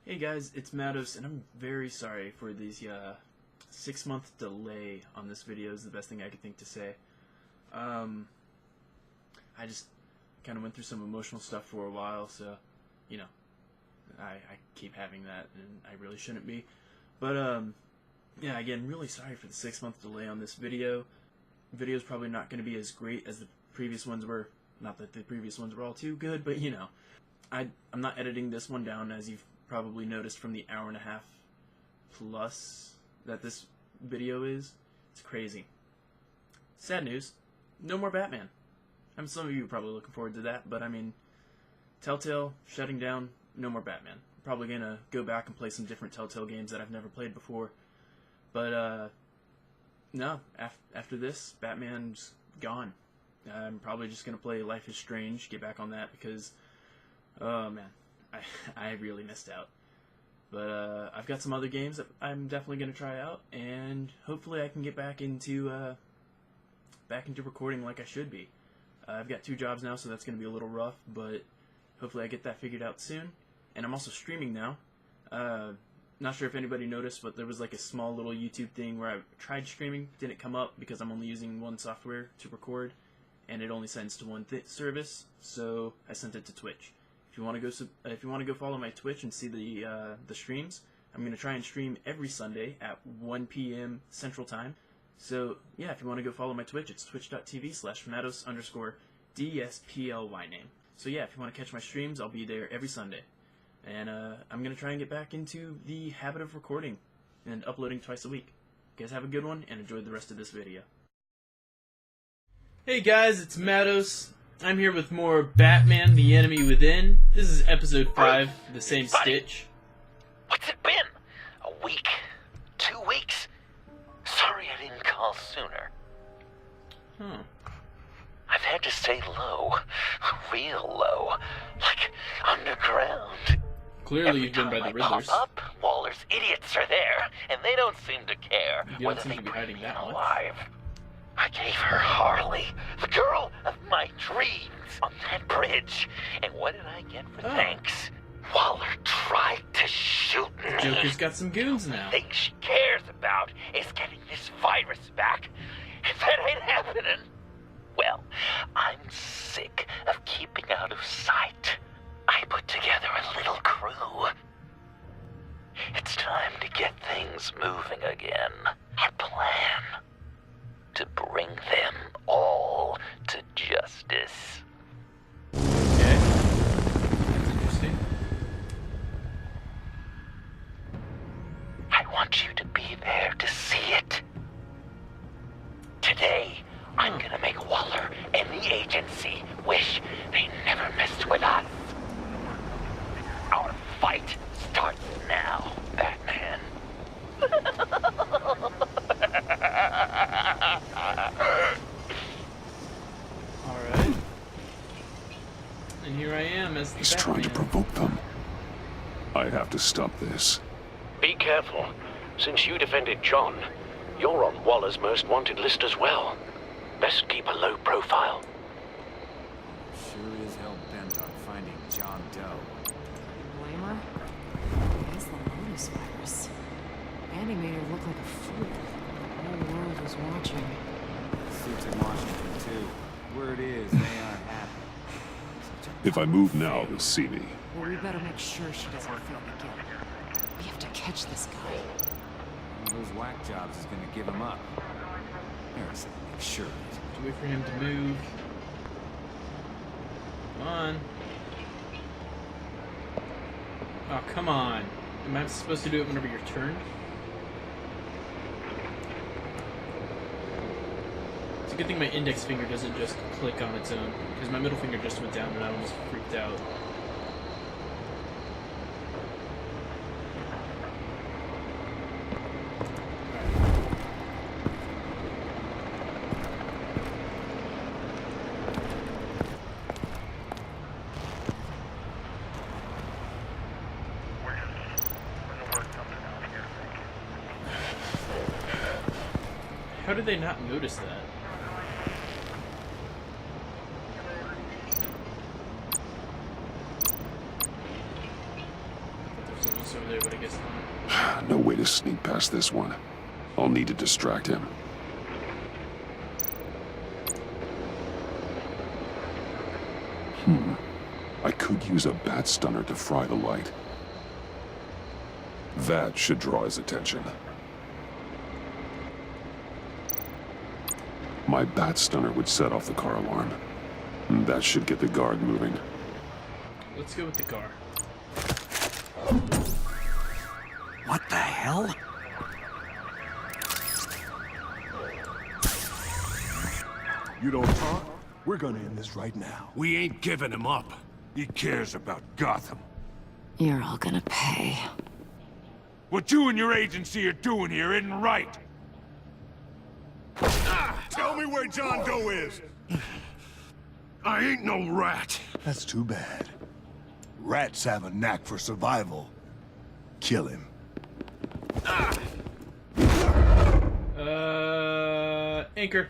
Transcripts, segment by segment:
Hey guys, it's MaDOS, and I'm very sorry for these 6-month delay on this video is the best thing I could think to say. I just kind of went through some emotional stuff for a while, so, you know, I keep having that, and I really shouldn't be. But, yeah, again, really sorry for the 6-month delay on this video. The video's probably not going to be as great as the previous ones were. Not that the previous ones were all too good, but, you know. I'm not editing this one down, as you've probably noticed from the hour-and-a-half plus that this video is. It's crazy. Sad news. No more Batman. I mean, some of you are probably looking forward to that, but I mean, Telltale shutting down, no more Batman. I'm probably going to go back and play some different Telltale games that I've never played before. But, no, after this, Batman's gone. I'm probably just going to play Life is Strange, get back on that, because, oh man, I really missed out. But I've got some other games that I'm definitely going to try out, and hopefully I can get back into recording like I should be. I've got 2 jobs now, so that's going to be a little rough, but hopefully I get that figured out soon. And I'm also streaming now. Not sure if anybody noticed, but there was like a small little YouTube thing where I tried streaming, didn't come up because I'm only using one software to record, and it only sends to one service, so I sent it to Twitch. If you want to go follow my Twitch and see the streams, I'm going to try and stream every Sunday at 1 p.m. Central Time. So yeah, if you want to go follow my Twitch, it's twitch.tv/MaDOS_DSPLY name. So yeah, if you want to catch my streams, I'll be there every Sunday. And I'm going to try and get back into the habit of recording and uploading twice a week. You guys have a good one, and enjoy the rest of this video. Hey guys, it's MaDOS. I'm here with more Batman, the Enemy Within. This is episode 5, The Same Stitch. What's it been? A week? 2 weeks? Sorry I didn't call sooner. Huh. I've had to stay low. Real low. Like underground. Clearly you've been by the Every Riddlers. time I pop up, Waller's idiots are there, and they don't seem to care You don't whether seem they to be hiding bring me that much. alive. I gave her Harley, the girl of my dreams, on that bridge. And what did I get for thanks? Waller tried to shoot me. Joker's got some goons now. The thing she cares about is getting this virus back. If that ain't happening, well, I'm sick of keeping out of sight. I put together a little crew. It's time to get things moving again. Our plan: to bring them all to justice. Okay. That's interesting. I want you to be there to see it. Today, I'm gonna make Waller and the agency wish they never messed with us. Our fight starts now, Batman. Alright. And here I am as the He's Batman. trying to provoke them. I have to stop this. Be careful. Since you defended John, you're on Waller's most wanted list as well. Best keep a low profile. Sure is hell-bent on finding John Doe. Blame her? It's the MaDOS virus. Andy made her look like a fool. The whole world was watching. Suits in Washington, too. Word is, they aren't happy. If I move now, they'll see me. Well, we better make sure she doesn't fail again. We have to catch this guy. One of those whack jobs is gonna give him up. Harrison, make sure of it. Just wait for him to move. Come on. Oh, come on. Am I supposed to do it whenever your turn? It's a good thing my index finger doesn't just click on its own, because my middle finger just went down and I almost freaked out. How did they not notice that? boss over there, but I guess not. No way to sneak past this one. I'll need to distract him. I could use a bat stunner to fry the light. That should draw his attention. My bat stunner would set off the car alarm. That should get the guard moving. Let's go with the car. What the hell? You don't talk? We're gonna end this right now. We ain't giving him up. He cares about Gotham. You're all gonna pay. What you and your agency are doing here isn't right. Tell me where John Doe is! I ain't no rat. That's too bad. Rats have a knack for survival. Kill him. Anchor.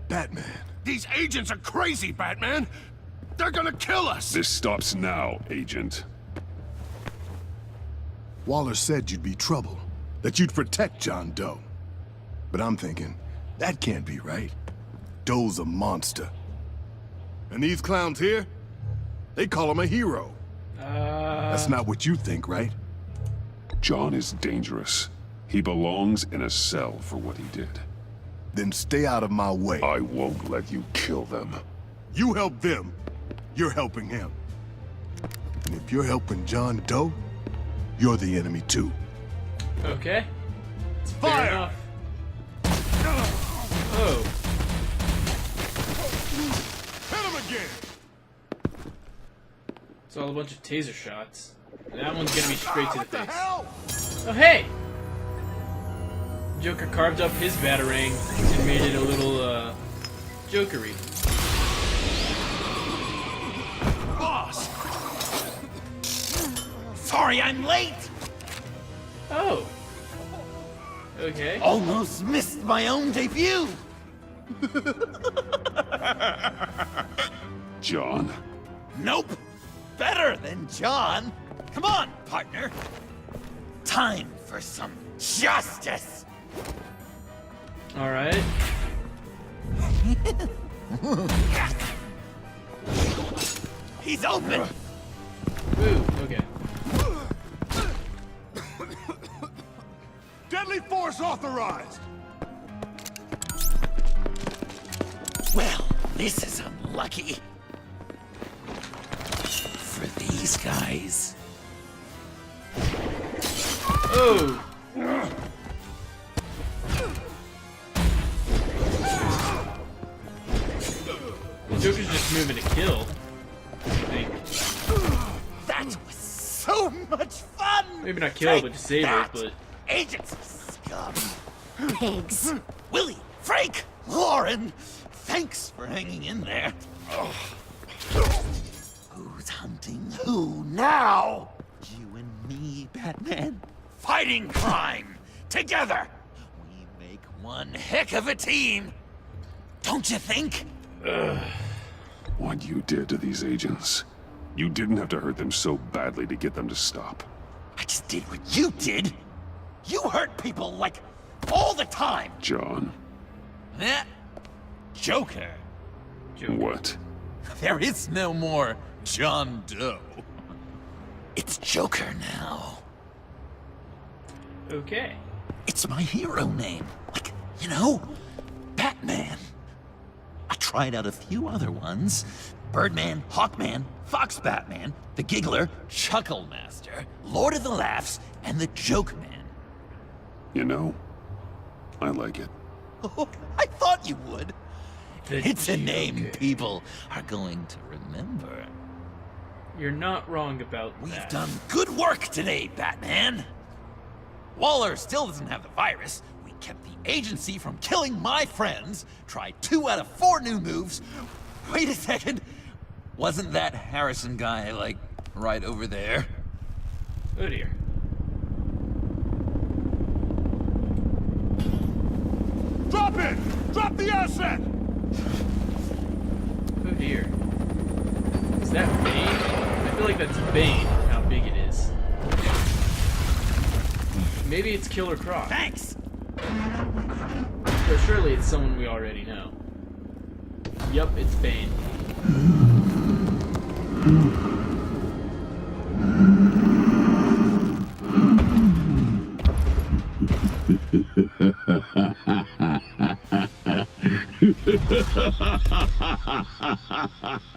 Batman. These agents are crazy, Batman. They're gonna kill us. This stops now, Agent. Waller said you'd be trouble. That you'd protect John Doe. But I'm thinking, that can't be right. Doe's a monster. And these clowns here? They call him a hero. That's not what you think, right? John is dangerous. He belongs in a cell for what he did. Then stay out of my way. I won't let you kill them. You help them, you're helping him. And if you're helping John Doe, you're the enemy too. Okay. Fair Fire! enough. Oh. Hit him again! It's all a bunch of taser shots. And that one's gonna be straight to the What the face. hell? Oh, hey! Joker carved up his batarang and made it a little, jokery. Boss! Sorry I'm late! Oh. Okay. Almost missed my own debut! John? Nope! Better than John! Come on, partner! Time for some justice! Alright. He's open! Ooh, okay. Deadly force authorized! Well, this is unlucky. For these guys. Oh! The Joker's just moving to kill. I think. That was so much fun! Maybe not kill, but disable, that. but... Agents of scum! Pigs. Willie, Frank, Lauren, thanks for hanging in there. Who's hunting who now? You and me, Batman. Fighting crime together. We make one heck of a team. Don't you think? What you did to these agents. You didn't have to hurt them so badly to get them to stop. I just did what you did. You hurt people like all the time. John? Eh? Joker. What? There is no more John Doe. It's Joker now. Okay. It's my hero name. Like, you know, Batman. I tried out a few other ones. Birdman, Hawkman, Fox Batman, the Giggler, Chuckle Master, Lord of the Laughs, and the Joke Man. You know, I like it. Oh, I thought you would. The It's a name Joker. people are going to remember. You're not wrong about We've that. done good work today, Batman. Waller still doesn't have the virus. We kept the agency from killing my friends. Tried 2 out of 4 new moves. Wait a second. Wasn't that Harrison guy, like, right over there? Oh dear. Drop Drop the asset! Oh dear. Is that Bane? I feel like that's Bane, how big it is. Maybe it's Killer Croc. Thanks! But surely it's someone we already know. Yup, it's Bane.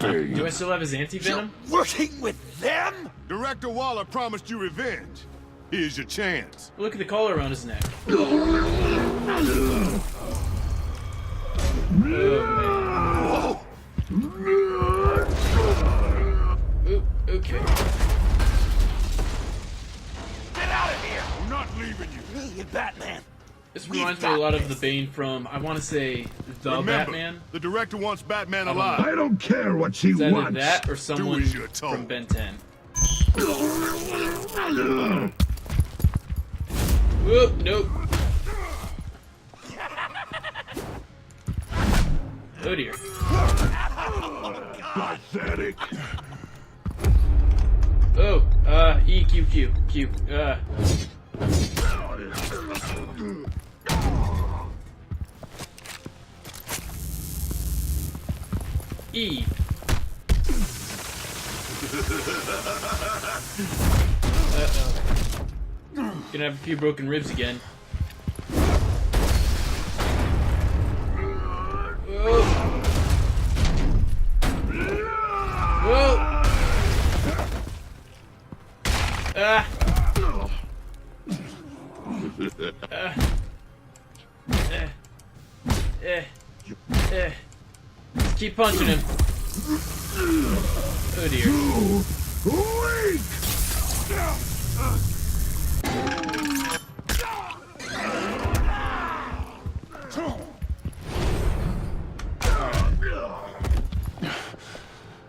Do I still have his anti-venom? Working with them? Director Waller promised you revenge. Here's your chance. Look at the collar around his neck. Oh, man. Oop, okay. Get out of here! I'm not leaving you. Hey, Batman. This reminds me a lot of the Bane from, I want to say, The Remember, Batman. the director wants Batman don't alive. know. I don't care what she It's either wants. that or someone as you're told. from Ben 10. Whoop, nope. Oh dear. Pathetic. Oh, E, Q, Q, Q, E. Uh-oh. Gonna have a few broken ribs again. Whoa. Whoa. Ah. Keep punching him. Oh dear. Wait!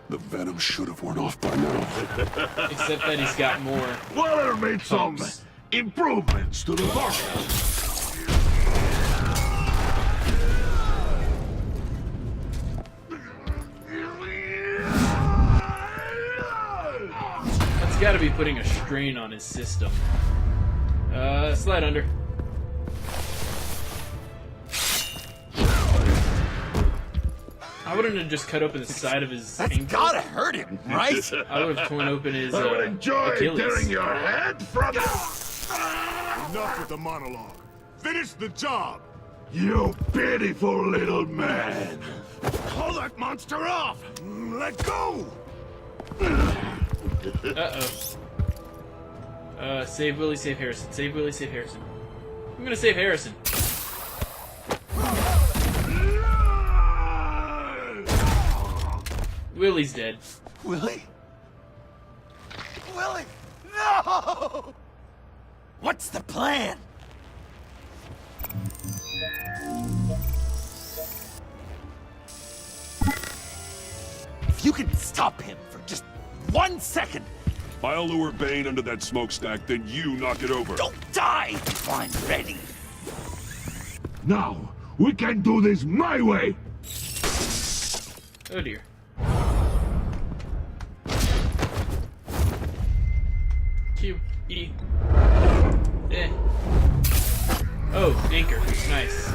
The venom should have worn off by now. Except that he's got more. Waller made some pumps. improvements to the bus. That's gotta be putting a strain on his system. Slide under. I wouldn't have just cut open the side of his That's ankle. gotta hurt him, right? I would have torn open his I would enjoy Achilles. tearing your head from it. Enough with the monologue. Finish the job. You pitiful little man. Call that monster off. Let go. Uh-oh. Save Willie, save Harrison. Save Willie, save Harrison. I'm gonna save Harrison. Willie's dead. Willie? Willie! No! What's the plan? If you can stop him for just 1 second, I'll lure Bane under that smokestack, then you knock it over. don't die if I'm ready. Now, we can do this my way. Oh dear. Q, E. Eh. Oh, anchor. Nice.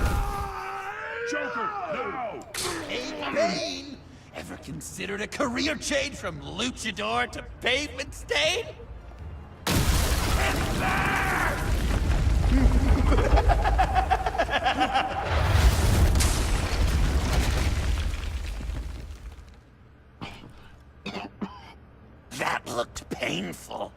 Joker, now. Hey, Bane! Ever considered a career change from luchador to pavement stain? That looked painful.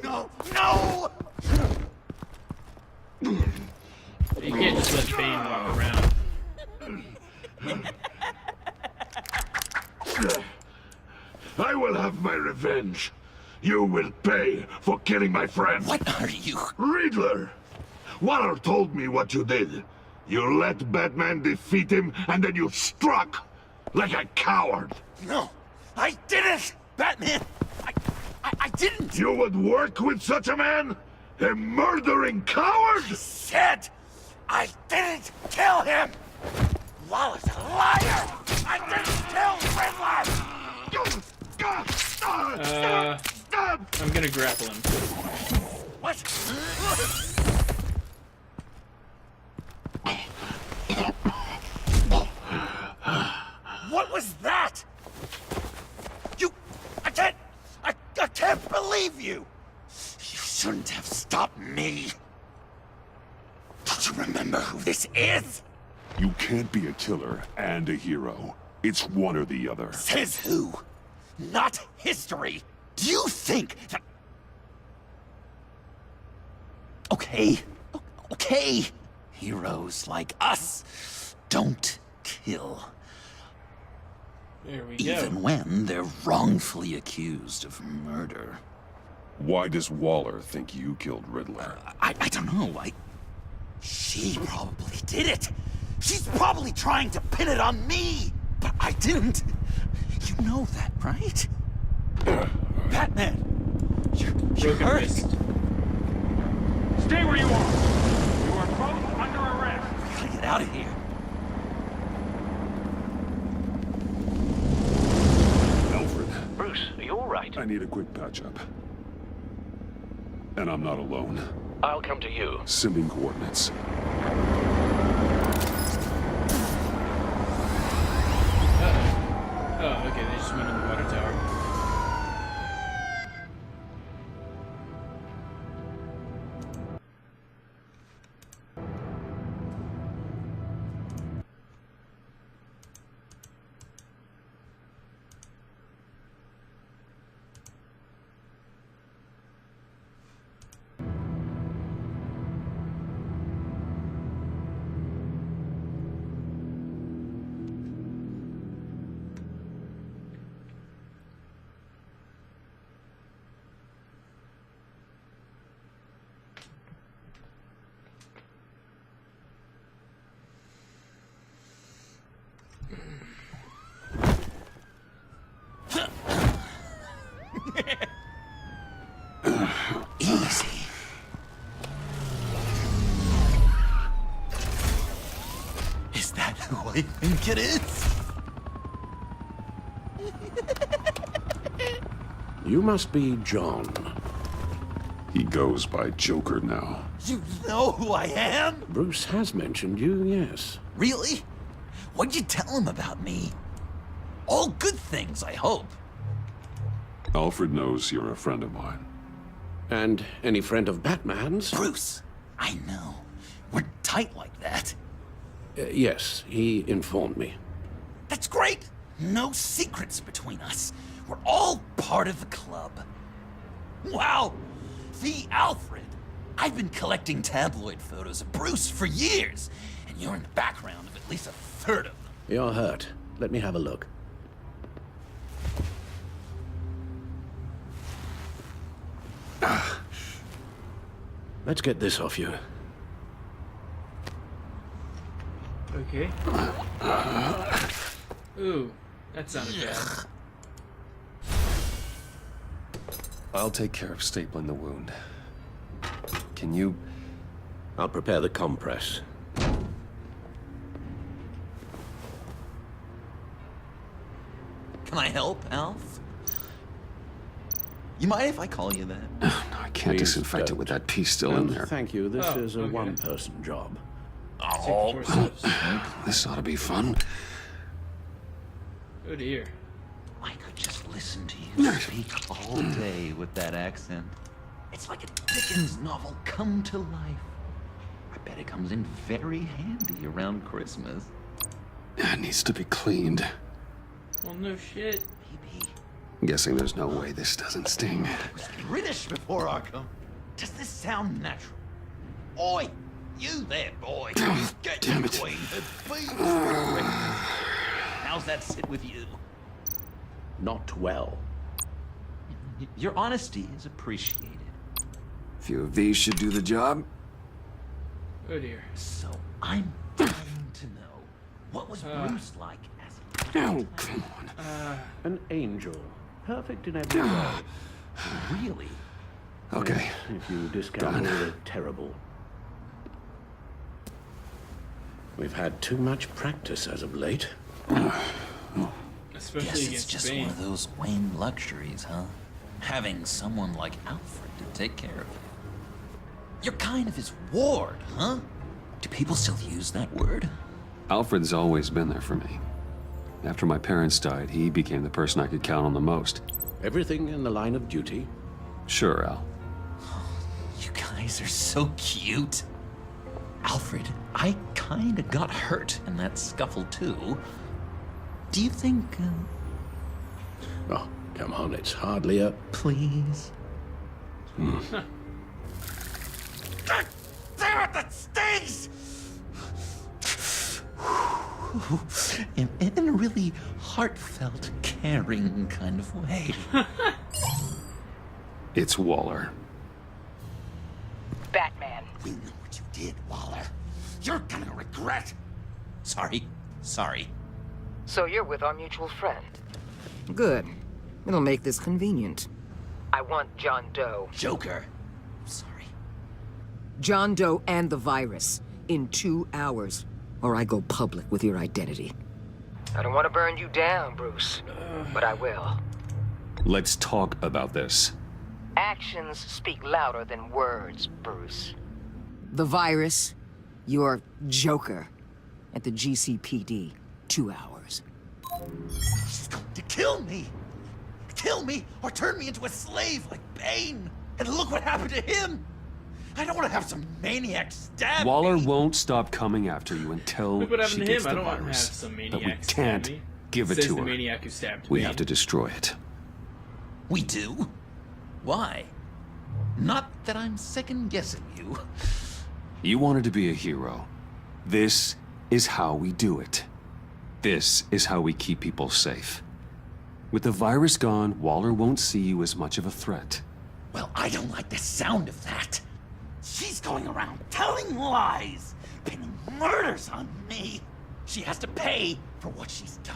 No! No! You can't just let Bane walk around. I will have my revenge. You will pay for killing my friend. What are you? Riddler! Waller told me what you did. You let Batman defeat him, and then you struck like a coward. No, I didn't! Batman! I didn't! You would work with such a man? A murdering coward! I said I didn't kill him! Wallace, a liar! I didn't kill Riddler! I'm gonna grapple him. What? What was that? I can't believe you! You shouldn't have stopped me. Don't you remember who this is? You can't be a killer and a hero. It's one or the other. Says who? Not history. Do you think that... Okay. Okay. Heroes like us don't kill. There we go. Even when they're wrongfully accused of murder. Why does Waller think you killed Riddler? I don't know. She probably did it. She's probably trying to pin it on me. But I didn't. You know that, right? Batman! You're Broken hurt. wrist. Stay where you are. You are both under arrest. We gotta get out of here. Alfred, Bruce, are you alright? I need a quick patch-up. And I'm not alone. I'll come to you. Sending coordinates. Oh, okay, they just went in the water tower. Easy. Is that who I think it is? You must be John. He goes by Joker now. You know who I am? Bruce has mentioned you, yes. Really? What'd you tell him about me? All good things, I hope. Alfred knows you're a friend of mine. And any friend of Batman's? Bruce, I know. We're tight like that. Yes, he informed me. That's great. No secrets between us. We're all part of the club. Wow! The Alfred! I've been collecting tabloid photos of Bruce for years, and you're in the background of at least a third of them. You're hurt. Let me have a look. Let's get this off you. Okay. Ooh, that sounded bad. I'll take care of stapling the wound. Can you... I'll prepare the compress. Can I help, Alf? You mind if I call you that? No, I can't Please disinfect it don't. with that piece still in there. Thank you. This Oh, is a okay. one-person job. Oh, Take 4 steps. This ought to be fun. Oh dear. I could just listen to you speak all day with that accent. It's like a Dickens novel come to life. I bet it comes in very handy around Christmas. It needs to be cleaned. Well, no shit. Maybe. I'm guessing there's no way this doesn't sting. I was British before Arkham. Does this sound natural? Oi, you there, boy. Get damn your it. queenhood beans. How's that sit with you? Not well. Your honesty is appreciated. A few of these should do the job. Oh dear. So I'm dying to know, what was Bruce like as a Oh, come on. An angel. Perfect in every way. Really? Okay. If you discount all the terrible. We've had too much practice as of late. Especially Guess it's against just Bane. one of those Wayne luxuries, huh? Having someone like Alfred to take care of you. You're kind of his ward, huh? Do people still use that word? Alfred's always been there for me. After my parents died, he became the person I could count on the most. Everything in the line of duty. Sure, Al. You guys are so cute. Alfred, I kinda got hurt in that scuffle too. Do you think, Oh, come on, it's hardly a... please? Damn it, that stings! In a really heartfelt, caring kind of way. It's Waller. Batman. We know what you did, Waller. You're gonna regret. Sorry. So you're with our mutual friend. Good. It'll make this convenient. I want John Doe. Joker. Sorry. John Doe and the virus. In 2 hours. Or I go public with your identity. I don't want to burn you down, Bruce. But I will. Let's talk about this. Actions speak louder than words, Bruce. The virus, your Joker, at the GCPD, 2 hours. She's going to kill me! Kill me or turn me into a slave like Bane! And look what happened to him! I don't want to have some maniac stab Waller me. won't stop coming after you until Look what happened she to gets him. I the don't want to have virus. some But we maniac stab can't me. give it Says to the her. maniac who stabbed We Bane. have to destroy it. We do? Why? Not that I'm second-guessing you. You wanted to be a hero. This is how we do it. This is how we keep people safe. With the virus gone, Waller won't see you as much of a threat. Well, I don't like the sound of that. She's going around telling lies, pinning murders on me. She has to pay for what she's done.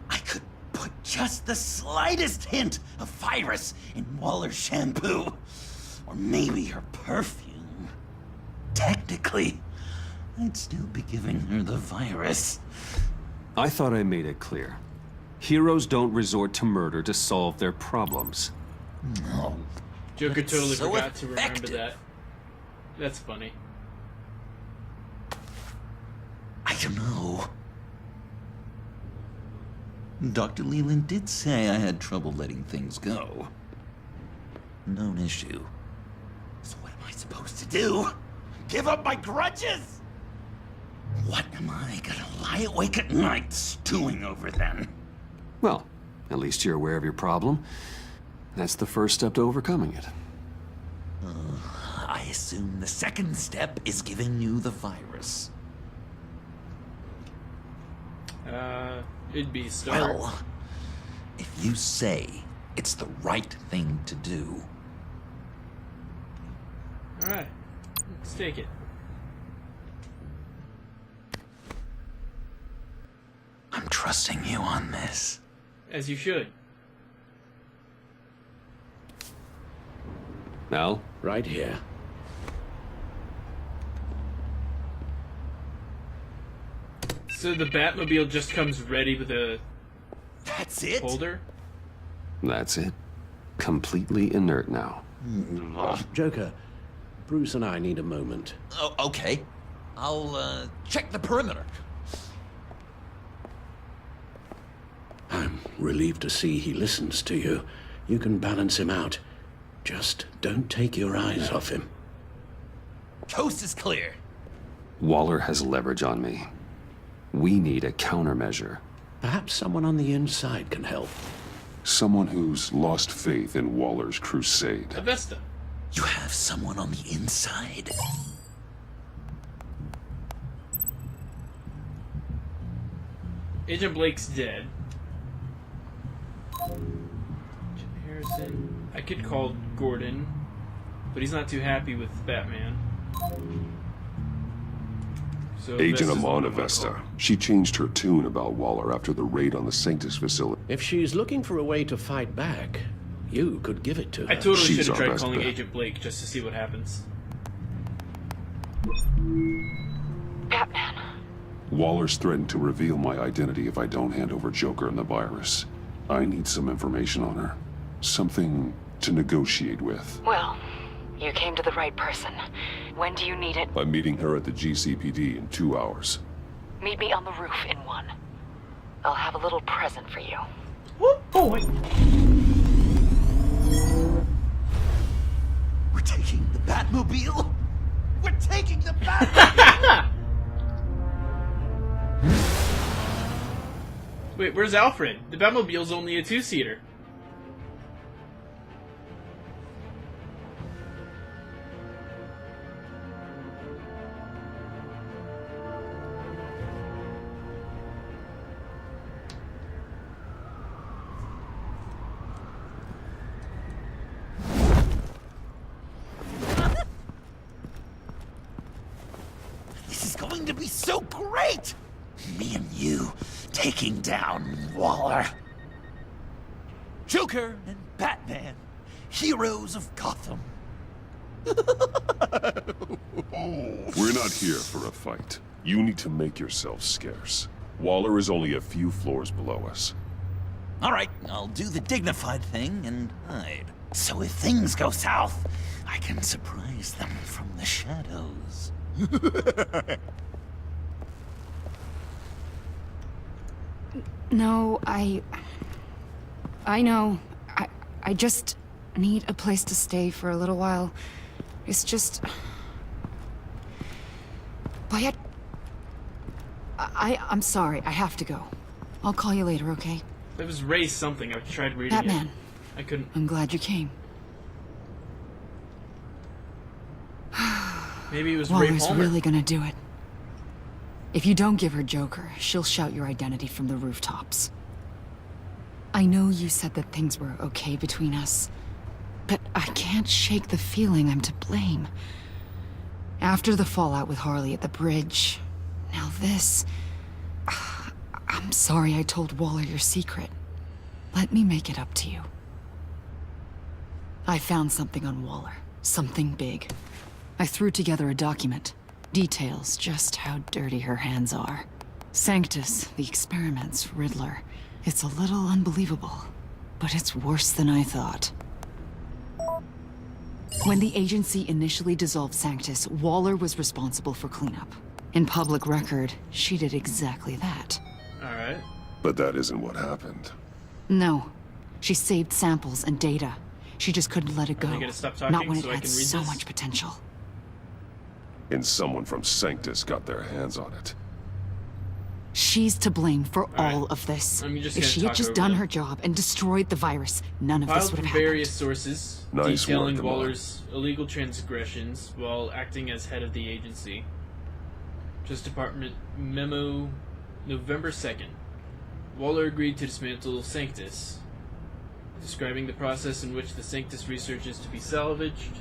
I could put just the slightest hint of virus in Waller's shampoo. Or maybe her perfume. Technically, I'd still be giving her the virus. I thought I made it clear. Heroes don't resort to murder to solve their problems. No. Joker It's totally so forgot to remember effective. that. That's funny. I don't know. Dr. Leland did say I had trouble letting things go. Known issue. So what am I supposed to do? Give up my grudges? What am I gonna lie awake at night stewing over then? Well, at least you're aware of your problem. That's the first step to overcoming it. I assume the second step is giving you the virus. It'd be a start. Well, if you say it's the right thing to do, Alright. Let's take it. I'm trusting you on this. As you should. Al? Right here. So the Batmobile just comes ready with a That's it? holder? That's it. Completely inert now. Joker, Bruce and I need a moment. Oh, okay. I'll, check the perimeter. I'm relieved to see he listens to you. You can balance him out. Just don't take your eyes off him. Coast is clear. Waller has leverage on me. We need a countermeasure. Perhaps someone on the inside can help. Someone who's lost faith in Waller's crusade. A Vesta. You have someone on the inside. Agent Blake's dead. Harrison. I could call Gordon, but he's not too happy with Batman. So Agent Vesta's the one Amanda I'm gonna Vesta. call. She changed her tune about Waller after the raid on the Sanctus facility. If she's looking for a way to fight back, You could give it to her. I totally She's should have our tried best calling bet. Agent Blake just to see what happens. Batman. Waller's threatened to reveal my identity if I don't hand over Joker and the virus. I need some information on her. Something to negotiate with. Well, you came to the right person. When do you need it? I'm meeting her at the GCPD in 2 hours. Meet me on the roof in 1. I'll have a little present for you. Oh, wait. We're taking the Batmobile? We're taking the Batmobile! Wait, where's Alfred? The Batmobile's only a 2-seater. This is going to be so great! Me and you taking down Waller. Joker and Batman, heroes of Gotham. We're not here for a fight. You need to make yourself scarce. Waller is only a few floors below us. All right, I'll do the dignified thing and hide. So if things go south, I can surprise them from the shadows. No, I know. I just need a place to stay for a little while. It's just... Wyatt... I'm sorry, I have to go. I'll call you later, okay? That was Ray something. I tried reading Batman. it. I couldn't. I'm glad you came. Maybe it was Ray Waller's Palmer. really gonna do it. If you don't give her Joker, she'll shout your identity from the rooftops. I know you said that things were okay between us, but I can't shake the feeling I'm to blame. After the fallout with Harley at the bridge, now this... I'm sorry I told Waller your secret. Let me make it up to you. I found something on Waller. Something big. I threw together a document. Details just how dirty her hands are. Sanctus, the experiments, Riddler. It's a little unbelievable, but it's worse than I thought. When the agency initially dissolved Sanctus, Waller was responsible for cleanup. In public record, she did exactly that. Alright. But that isn't what happened. No. She saved samples and data. She just couldn't let it go. Are they gonna stop talking Not when so it I had can read so this? much potential. And someone from Sanctus got their hands on it. She's to blame for all of this. I'm just If gonna she had talk just over done them. her job and destroyed the virus, none of this Filed would from have happened. various sources Nice detailing work, Amon. Waller's illegal transgressions while acting as head of the agency. Justice Department memo, November 2nd. Waller agreed to dismantle Sanctus, describing the process in which the Sanctus research is to be salvaged.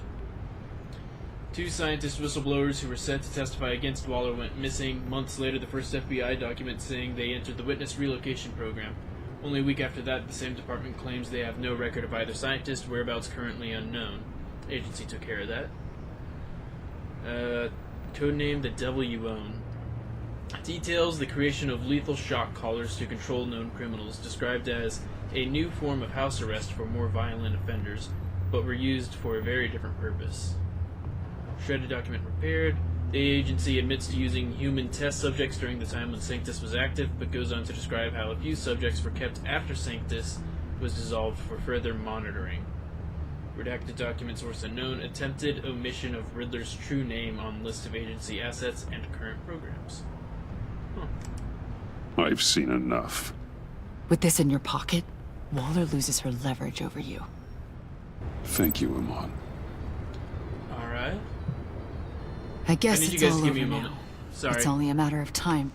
2 scientist whistleblowers who were set to testify against Waller went missing. Months later, the first FBI document saying they entered the witness relocation program. Only a week after that, the same department claims they have no record of either scientist, whereabouts currently unknown. Agency took care of that. Codename The Devil You Own. Details the creation of lethal shock collars to control known criminals, described as a new form of house arrest for more violent offenders, but were used for a very different purpose. Shredded document prepared. The agency admits to using human test subjects during the time when Sanctus was active, but goes on to describe how a few subjects were kept after Sanctus was dissolved for further monitoring. Redacted document source unknown. Attempted omission of Riddler's true name on list of agency assets and current programs. Huh. I've seen enough. With this in your pocket, Waller loses her leverage over you. Thank you, Amon. Alright. I guess I need it's you guys all to give over me a now. moment. Sorry. It's only a matter of time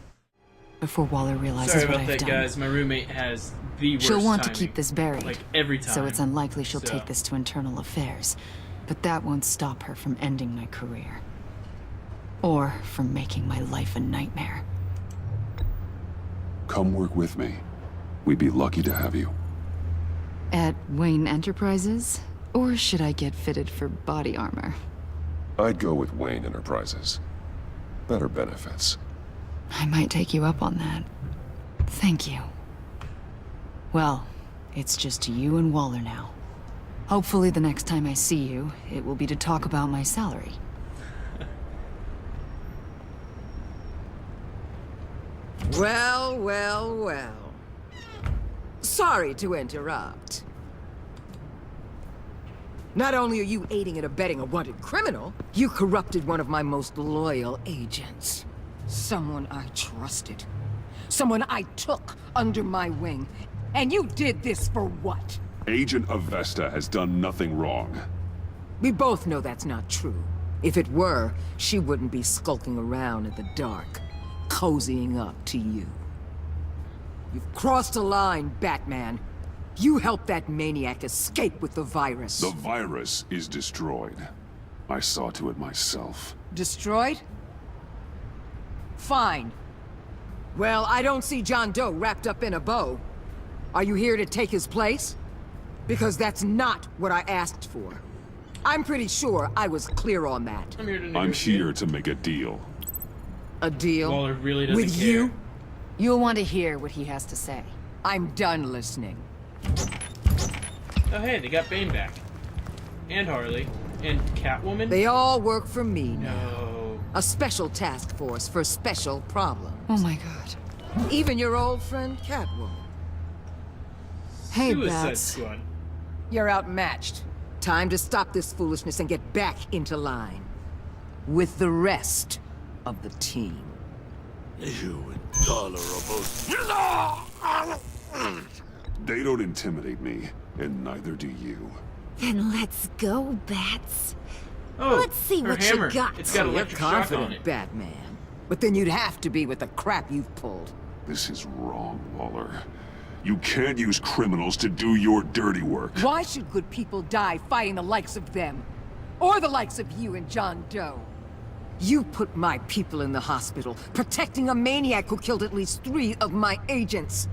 before Waller realizes Sorry what about I've that, done. guys. My roommate has the worst She'll want timing. to keep this buried, Like, every time. so it's unlikely she'll So- take this to internal affairs. But that won't stop her from ending my career. Or from making my life a nightmare. Come work with me. We'd be lucky to have you. At Wayne Enterprises? Or should I get fitted for body armor? I'd go with Wayne Enterprises. Better benefits. I might take you up on that. Thank you. Well, it's just you and Waller now. Hopefully the next time I see you, it will be to talk about my salary. Well, well, well. Sorry to interrupt. Not only are you aiding and abetting a wanted criminal, you corrupted one of my most loyal agents. Someone I trusted. Someone I took under my wing. And you did this for what? Agent Avesta has done nothing wrong. We both know that's not true. If it were, she wouldn't be skulking around in the dark, cozying up to you. You've crossed a line, Batman. You helped that maniac escape with the virus. The virus is destroyed. I saw to it myself. Destroyed? Fine. Well, I don't see John Doe wrapped up in a bow. Are you here to take his place? Because that's not what I asked for. I'm pretty sure I was clear on that. I'm here to make a deal. A deal? Waller really doesn't with care. you? You'll want to hear what he has to say. I'm done listening. Oh hey, they got Bane back. And Harley. And Catwoman? They all work for me now. No. A special task force for special problems. Oh my god. Even your old friend Catwoman. Hey, Suicide Bats. Squad. You're outmatched. Time to stop this foolishness and get back into line. With the rest of the team. You intolerable... They don't intimidate me, and neither do you. Then let's go, Bats. Oh, Let's see her what hammer. you got. It's got You're electric shock on confident, it. Batman. But then you'd have to be with the crap you've pulled. This is wrong, Waller. You can't use criminals to do your dirty work. Why should good people die fighting the likes of them? Or the likes of you and John Doe? You put my people in the hospital, protecting a maniac who killed at least 3 of my agents.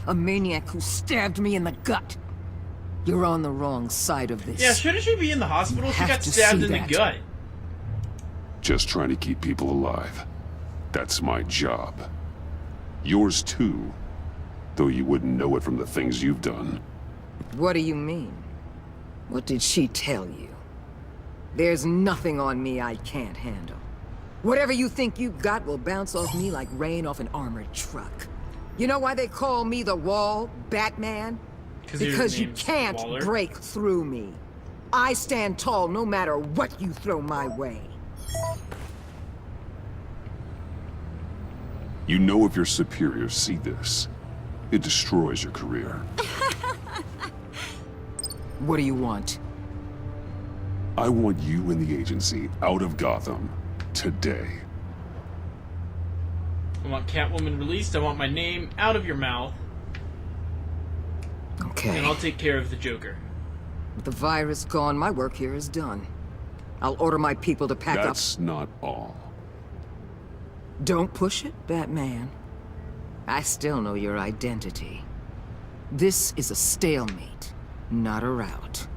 A maniac who stabbed me in the gut. You're on the wrong side of this. Yeah, shouldn't she be in the hospital? She Have got to stabbed see in the that. gut. Just trying to keep people alive. That's my job. Yours too. Though you wouldn't know it from the things you've done. What do you mean? What did she tell you? There's nothing on me I can't handle. Whatever you think you got will bounce off me like rain off an armored truck. You know why they call me the Wall, Batman? Because you can't Waller. break through me. I stand tall no matter what you throw my way. You know if your superiors see this, it destroys your career. What do you want? I want you and the agency out of Gotham today. I want Catwoman released. I want my name out of your mouth. Okay. And I'll take care of the Joker. With the virus gone, my work here is done. I'll order my people to pack up. That's not all. Don't push it, Batman. I still know your identity. This is a stalemate, not a rout.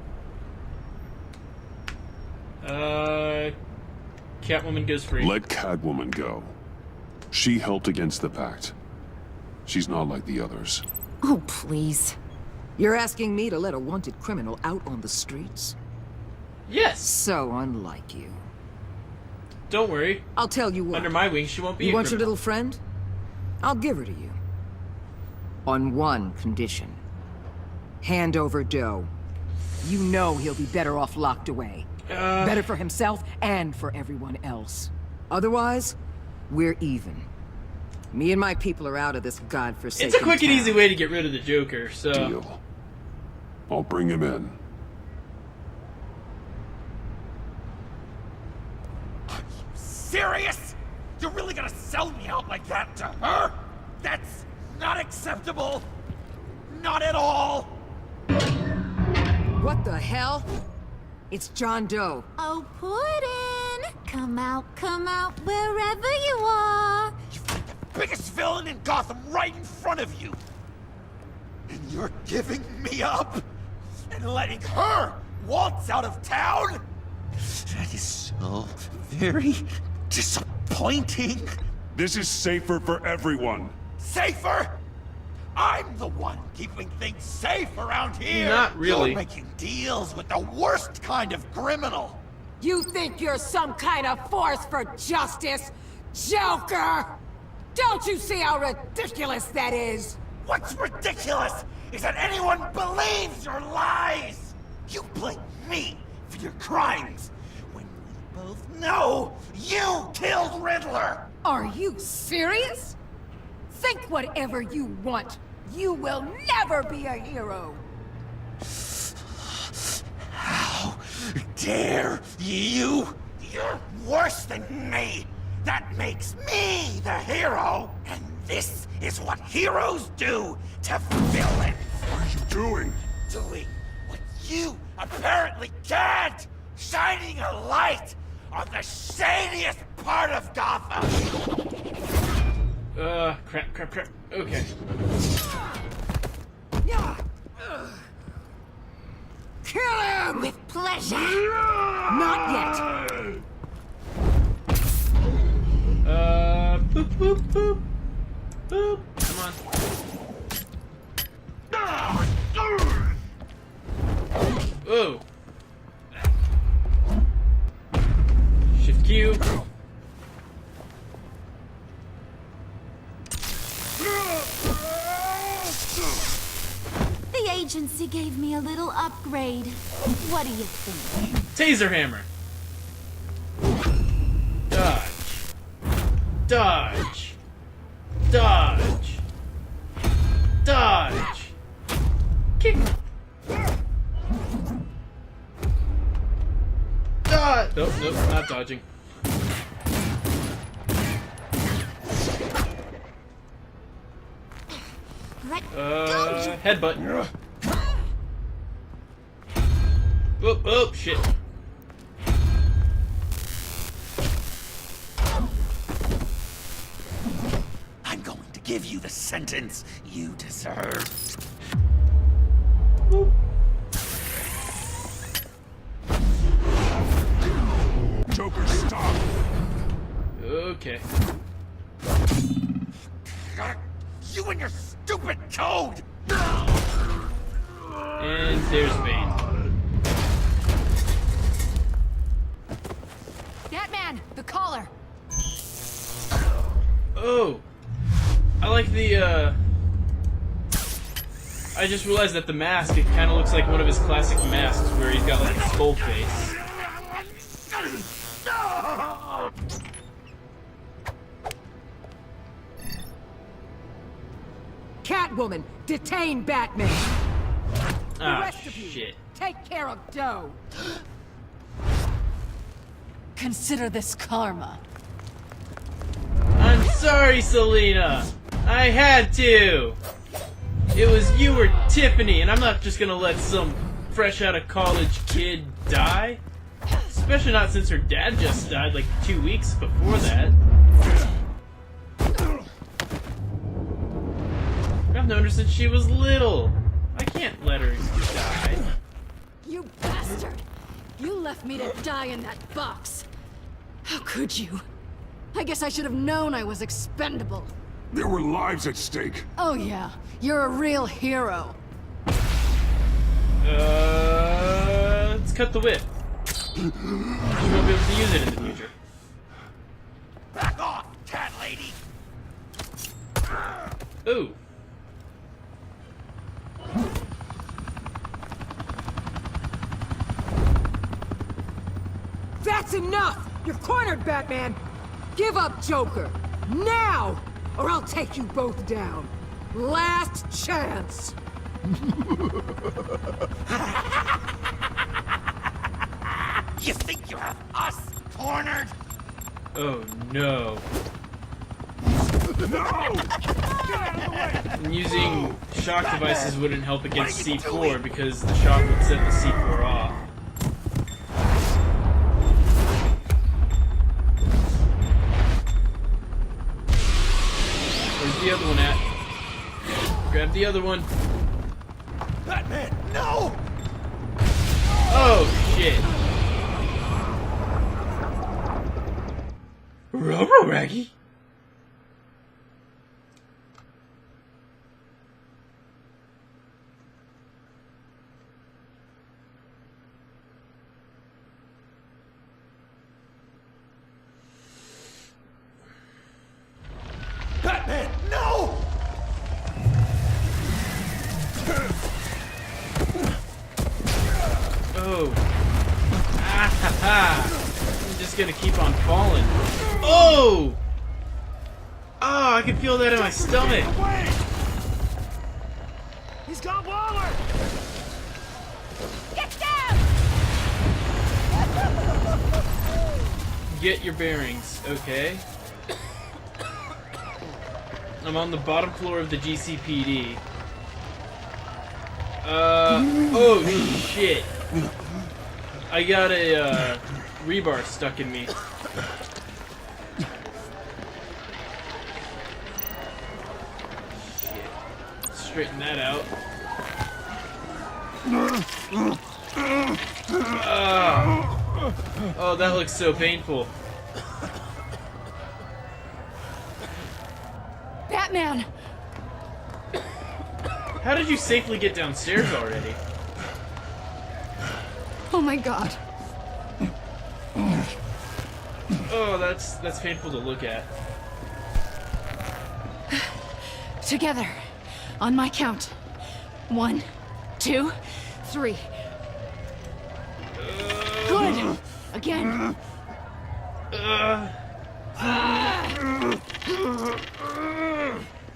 Catwoman goes free. Let Catwoman go. She helped against the Pact. She's not like the others. Oh, please. You're asking me to let a wanted criminal out on the streets? Yes. So unlike you. Don't worry. I'll tell you what. Under my wing, she won't be You a want your criminal. little friend? I'll give her to you. On one condition. Hand over Doe. You know he'll be better off locked away. Better for himself and for everyone else. Otherwise, we're even. Me and my people are out of this godforsaken It's a quick and town. easy way to get rid of the Joker, so... Deal. I'll bring him in. Serious? You're really gonna sell me out like that to her? That's not acceptable. Not at all. What the hell? It's John Doe. Oh, Puddin'! Come out, wherever you are. Biggest villain in Gotham right in front of you. And you're giving me up? and letting her waltz out of town? That is so very disappointing. This is safer for everyone. Safer? I'm the one keeping things safe around here. Not really. You're making deals with the worst kind of criminal. You think you're some kind of force for justice, Joker? Don't you see how ridiculous that is? What's ridiculous is that anyone believes your lies. You blame me for your crimes when we both know you killed Riddler. Are you serious? Think whatever you want. You will never be a hero. How dare you? You're worse than me. That makes me the hero. And this is what heroes do to villains. What are you doing? Doing what you apparently can't. Shining a light on the shadiest part of Gotham. Crap. Okay. Kill him! With pleasure. Not yet. Boop, boop, boop. Boop. Come on. Oh. Shift Q. The agency gave me a little upgrade. What do you think? Taser hammer. Dodge. Dodge. Dodge. Dodge. Kick. Dodge. Nope, not dodging. Headbutt. Oh, shit. I'm going to give you the sentence you deserve. Joker, stop! Okay. You and your stupid code! And there's Bane. Batman, the collar. Oh, I like the, I just realized that the mask, it kind of looks like one of his classic masks where he's got like a skull face. Catwoman, detain Batman. The Ah, rest of you, shit. take care of Doe. Consider this karma. I'm sorry, Selina. I had to. It was you or Tiffany, and I'm not just gonna let some fresh out of college kid die. Especially not since her dad just died like 2 weeks before that. I've known her since she was little. I can't let her die. You bastard! You left me to die in that box. How could you? I guess I should have known I was expendable. There were lives at stake. Oh yeah, you're a real hero. Let's cut the whip. You won't be able to use it in the future. Back off, cat lady! Ooh. That's enough! You're cornered, Batman! Give up, Joker! Now! Or I'll take you both down. Last chance! You think you have us cornered? Oh no. And using shock devices wouldn't help against C4 because the shock would set the C4 off. Where's the other one at? Grab the other one. Batman, no! shit. Robo-Raggy? Batman, no! Oh. Ah ha ha. I'm just gonna keep on falling. Oh! Oh, I can feel that in my stomach. Wait! He's got Waller! Get down! Get your bearings, okay? I'm on the bottom floor of the GCPD. Oh shit. I got a, rebar stuck in me. Shit. Straighten that out. Oh, that looks so painful. Batman! How did you safely get downstairs already? Oh my god. Oh, that's painful to look at. Together. On my count. 1, 2, 3. Good! Again.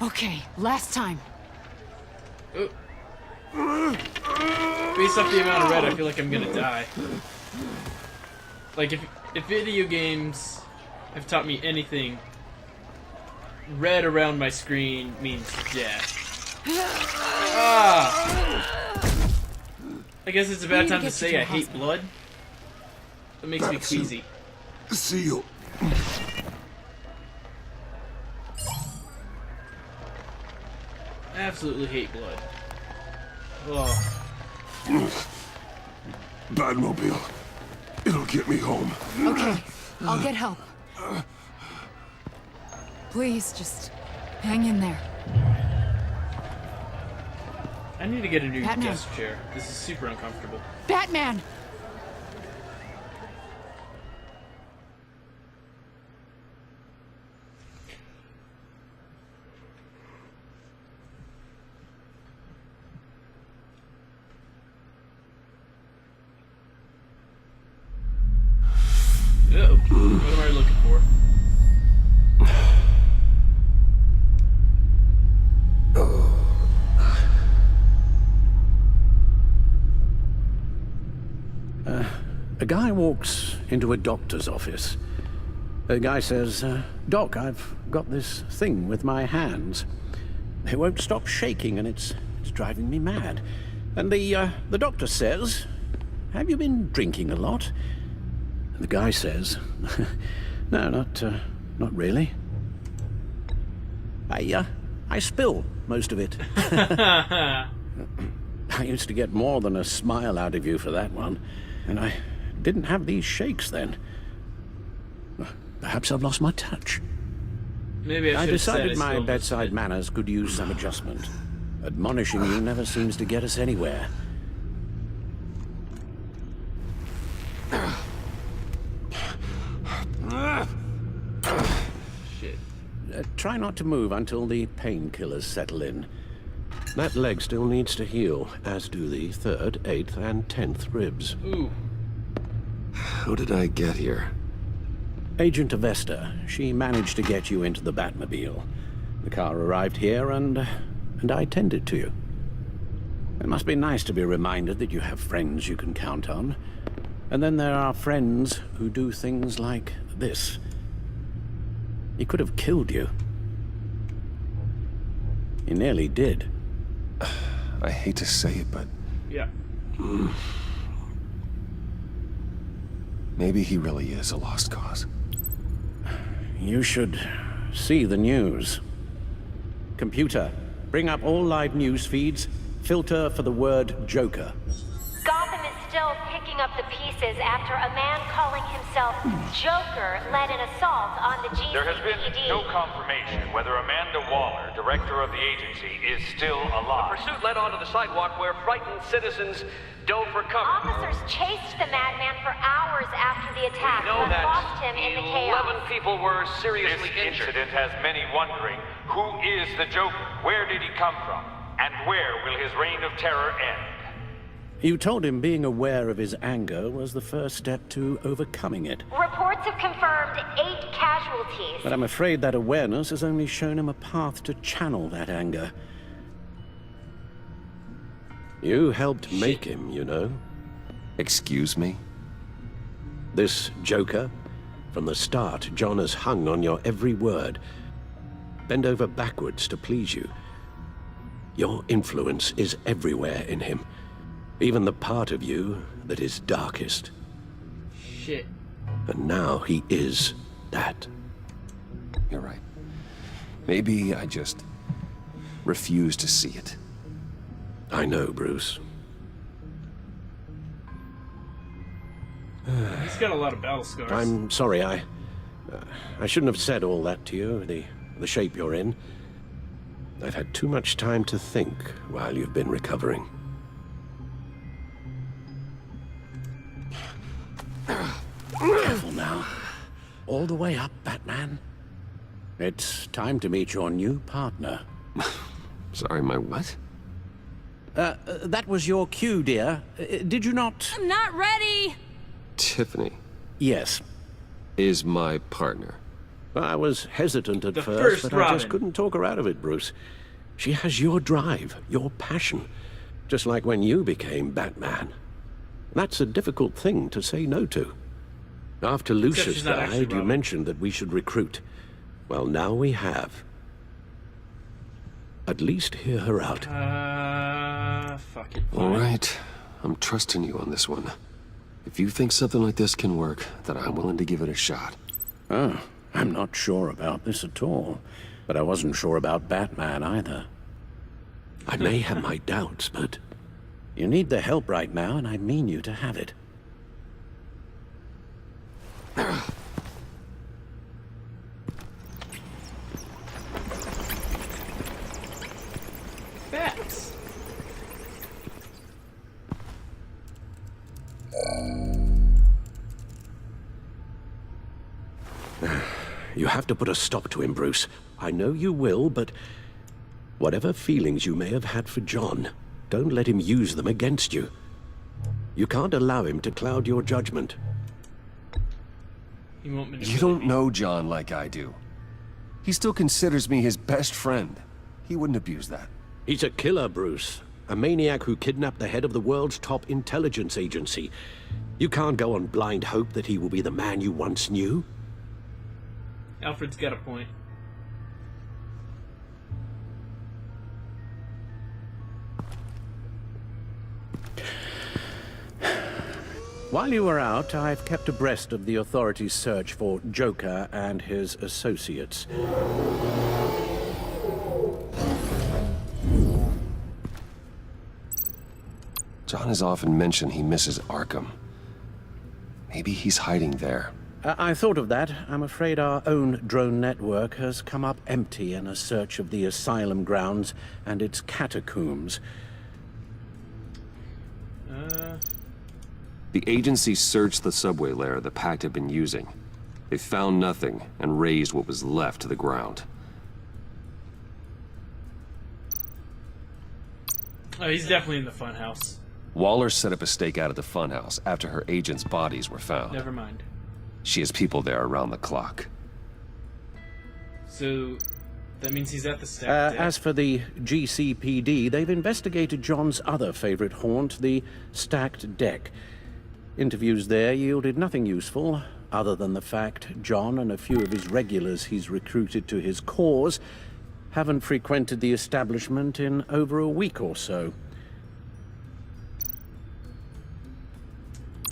Okay, last time. Based off the amount of red, I feel like I'm gonna die. Like, if video games have taught me anything, red around my screen means death. Ah! I guess it's a bad time to say I hate blood. That makes me queasy. Seal. Absolutely hate blood. Oh. Batmobile. It'll get me home. Okay, I'll get help. Please, just hang in there. I need to get a new Batman. desk chair. This is super uncomfortable. Batman! Uh-oh. What am I looking for? A guy walks into a doctor's office. The guy says, Doc, I've got this thing with my hands. They won't stop shaking and it's driving me mad. And the doctor says, have you been drinking a lot? And the guy says, no, not really. I spill most of it. I used to get more than a smile out of you for that one. And I didn't have these shakes then. Perhaps I've lost my touch. Maybe I should have said decided my still bedside manners could use some adjustment. Admonishing you never seems to get us anywhere. Shit. Try not to move until the painkillers settle in. That leg still needs to heal, as do the 3rd, 8th, and 10th ribs. Ooh. How did I get here? Agent Avesta, she managed to get you into the Batmobile. The car arrived here, and I tended to you. It must be nice to be reminded that you have friends you can count on. And then there are friends who do things like this. He could have killed you. He nearly did. I hate to say it, but... Yeah. Maybe he really is a lost cause. You should see the news. Computer, bring up all live news feeds. Filter for the word Joker. Gotham is still picking up the pieces after a man calling himself Joker led an assault on the GCPD. There has been no confirmation whether Amanda Waller, director of the agency, is still alive. The pursuit led onto the sidewalk where frightened citizens dove for cover. Officers chased the madman for hours after the attack, We know but that lost him in the chaos. 11 people were seriously This injured. incident has many wondering, who is the Joker? Where did he come from? And where will his reign of terror end? You told him being aware of his anger was the first step to overcoming it. Reports have confirmed 8 casualties. But I'm afraid that awareness has only shown him a path to channel that anger. You helped make him, you know. Excuse me? This Joker, from the start, John has hung on your every word. Bend over backwards to please you. Your influence is everywhere in him. Even the part of you that is darkest. Shit. And now he is that. You're right. Maybe I just refuse to see it. I know, Bruce. He's got a lot of battle scars. I'm sorry, I shouldn't have said all that to you, the shape you're in. I've had too much time to think while you've been recovering. Careful now. All the way up, Batman. It's time to meet your new partner. Sorry, my what? That was your cue, dear. Did you not? I'm not ready! Tiffany Yes. is my partner. I was hesitant at The first, first but I just Robin. couldn't talk her out of it, Bruce. She has your drive, your passion, just like when you became Batman. That's a difficult thing to say no to. After Lucius she's not actually died, you Robin. mentioned that we should recruit. Well, now we have. At least hear her out. Fuck it. All right. I'm trusting you on this one. If you think something like this can work, then I'm willing to give it a shot. Oh, I'm not sure about this at all. But I wasn't sure about Batman either. I may have my doubts, but you need the help right now, and I mean you to have it. Bats. You have to put a stop to him, Bruce. I know you will, but whatever feelings you may have had for John, don't let him use them against you. You can't allow him to cloud your judgment. He won't You don't know John like I do. He still considers me his best friend. He wouldn't abuse that. He's a killer, Bruce. A maniac who kidnapped the head of the world's top intelligence agency. You can't go on blind hope that he will be the man you once knew. Alfred's got a point. While you were out, I've kept abreast of the authorities' search for Joker and his associates. John has often mentioned he misses Arkham. Maybe he's hiding there. I thought of that. I'm afraid our own drone network has come up empty in a search of the asylum grounds and its catacombs. The agency searched the subway lair the Pact had been using. They found nothing and razed what was left to the ground. Oh, he's definitely in the funhouse. Waller set up a stakeout at the funhouse after her agents' bodies were found. Never mind. She has people there around the clock. So, that means he's at the stack. As for the GCPD, they've investigated John's other favorite haunt, the stacked deck. Interviews there yielded nothing useful, other than the fact John and a few of his regulars he's recruited to his cause haven't frequented the establishment in over a week or so.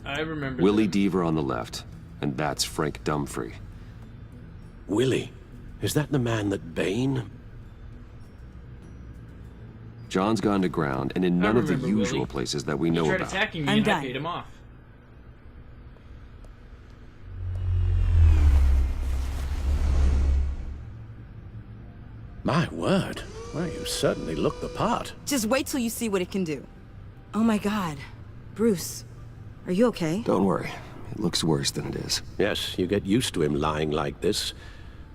I remember Willie Deaver on the left, and that's Frank Dumfrey. Willie? Is that the man that Bane? John's gone to ground and in none of the usual places that we know He tried about. attacking me and I paid him off. My word. Well, you certainly look the part. Just wait till you see what it can do. Oh my god. Bruce, are you okay? Don't worry. It looks worse than it is. Yes, you get used to him lying like this,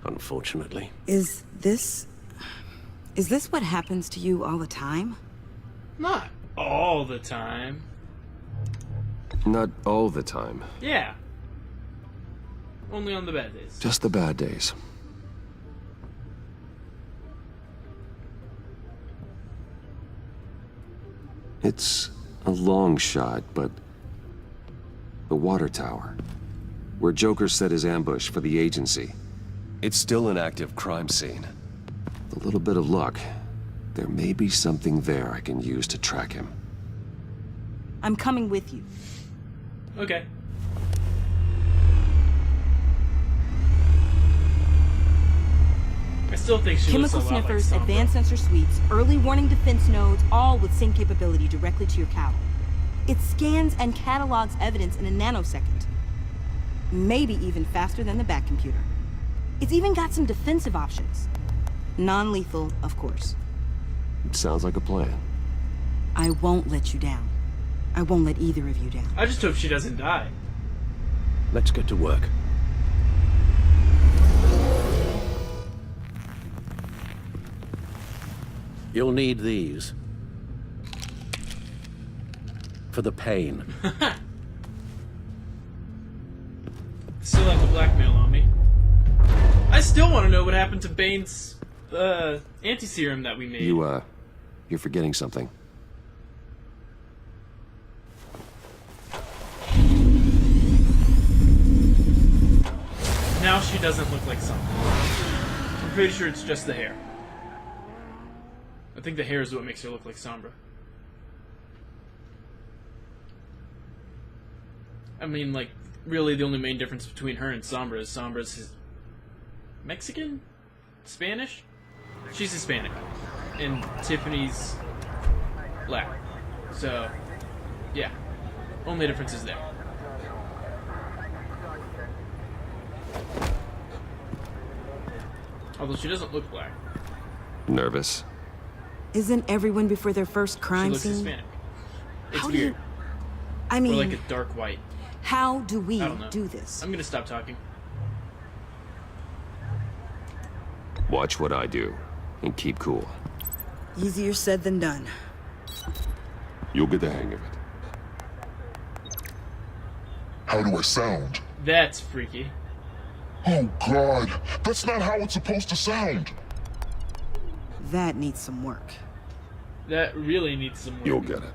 unfortunately. Is this what happens to you all the time? Not all the time. Not all the time. Yeah. Only on the bad days. Just the bad days. It's a long shot, but the water tower, where Joker set his ambush for the agency, It's still an active crime scene. with a little bit of luck, there may be something there I can use to track him. I'm coming with you. Okay. I still think she looks a Chemical lot like sniffers, Sombra. advanced sensor suites, early warning defense nodes, all with same capability directly to your cowl. It scans and catalogs evidence in a nanosecond. Maybe even faster than the back computer. It's even got some defensive options. Non-lethal, of course. Sounds like a plan. I won't let you down. I won't let either of you down. I just hope she doesn't die. Let's get to work. You'll need these. For the pain. Still have the blackmail on me. I still want to know what happened to Bane's anti-serum that we made. You're forgetting something. Now she doesn't look like Sombra. I'm pretty sure it's just the hair. I think the hair is what makes her look like Sombra. I mean, like, really the only main difference between her and Sombra is Sombra's Mexican? Spanish? She's Hispanic. And Tiffany's black. So, yeah. Only difference is there. Although she doesn't look black. Nervous? Isn't everyone before their first crime She looks scene? Hispanic. It's How do weird. you... I mean... Or like a dark white. How do we I don't know. do this? I'm gonna stop talking. Watch what I do, and keep cool. Easier said than done. You'll get the hang of it. How do I sound? That's freaky. Oh God, that's not how it's supposed to sound. That needs some work. That really needs some work. You'll get it.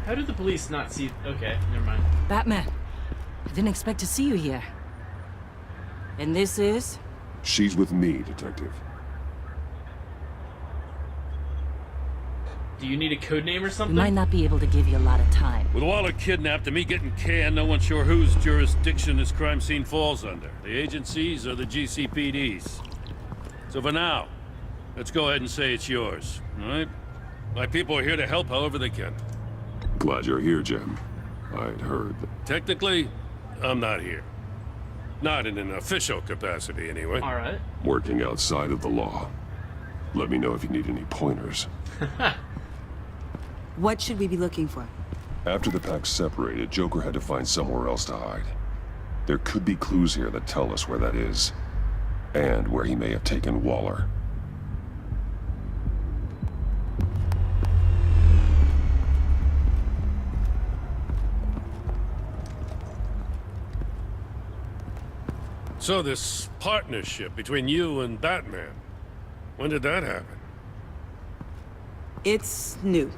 How did the police not see... Okay, never mind. Batman, I didn't expect to see you here. And this is? She's with me, Detective. Do you need a code name or We something? might not be able to give you a lot of time. With Waller kidnapped and me getting canned, no one's sure whose jurisdiction this crime scene falls under. The agencies or the GCPD's. So for now, let's go ahead and say it's yours, all right? My people are here to help however they can. Glad you're here, Jim. I'd heard that. Technically, I'm not here. Not in an official capacity, anyway. All right. Working outside of the law. Let me know if you need any pointers. What should we be looking for? After the pack separated, Joker had to find somewhere else to hide. There could be clues here that tell us where that is. And where he may have taken Waller. So this partnership between you and Batman, when did that happen? It's new.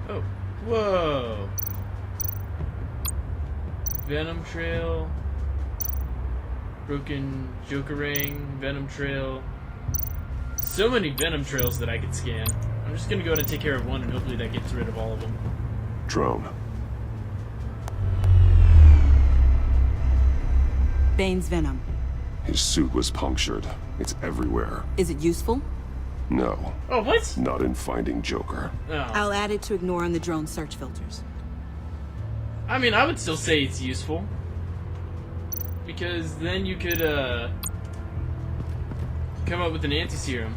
Oh. Whoa. Venom Trail. Broken Joker Ring. Venom Trail. So many Venom Trails that I could scan. I'm just gonna go ahead and take care of one and hopefully that gets rid of all of them. drone. Bane's venom. His suit was punctured. It's everywhere. Is it useful? No. Oh, what? Not in finding Joker. Oh. I'll add it to ignore on the drone search filters. I mean, I would still say it's useful. Because then you could, come up with an anti-serum.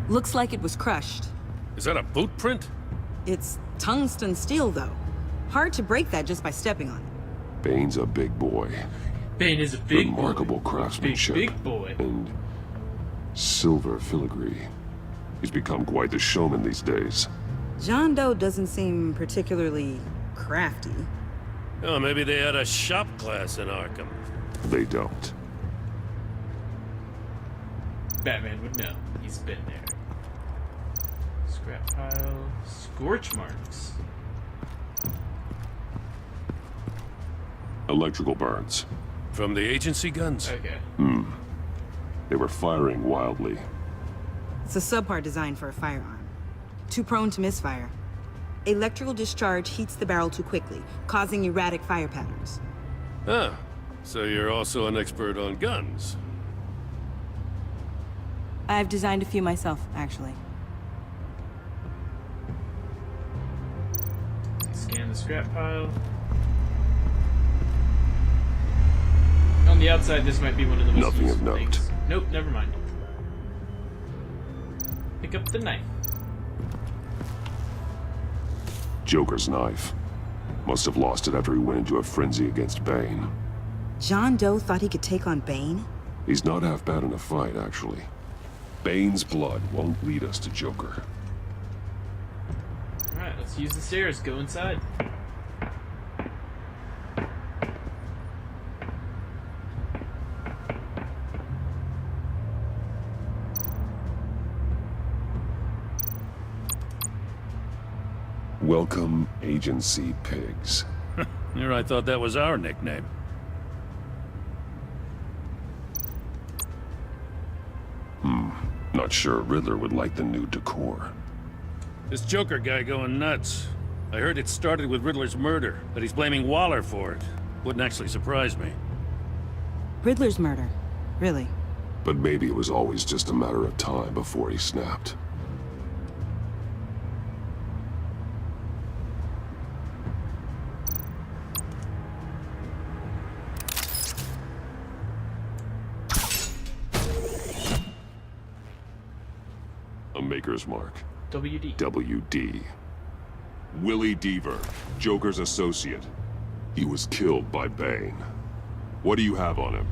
Looks like it was crushed. Is that a boot print? It's tungsten steel, though. Hard to break that just by stepping on it. Bane's a big boy. Bane is a big Remarkable boy. craftsmanship. Big boy. And silver filigree. He's become quite the showman these days. John Doe doesn't seem particularly crafty. Oh, maybe they had a shop class in Arkham. They don't. Batman would know. He's been there. Scrap pile. Scorch marks. Electrical burns. From the agency guns? Okay. They were firing wildly. It's a subpart designed for a firearm. Too prone to misfire. Electrical discharge heats the barrel too quickly, causing erratic fire patterns. Ah, so you're also an expert on guns. I've designed a few myself, actually. Scan the scrap pile. On the outside, this might be one of the most Nothing of useful note. things. Nope, never mind. Pick up the knife. Joker's knife. Must have lost it after he went into a frenzy against Bane. John Doe thought he could take on Bane? He's not half bad in a fight, actually. Bane's blood won't lead us to Joker. Alright, let's use the stairs. Go inside. Welcome, Agency Pigs. Here, I thought that was our nickname. Not sure Riddler would like the new decor. This Joker guy going nuts. I heard it started with Riddler's murder, that he's blaming Waller for it. Wouldn't actually surprise me. Riddler's murder? Really? But maybe it was always just a matter of time before he snapped. A maker's mark. WD. WD. Willie Deaver, Joker's associate. He was killed by Bane. What do you have on him?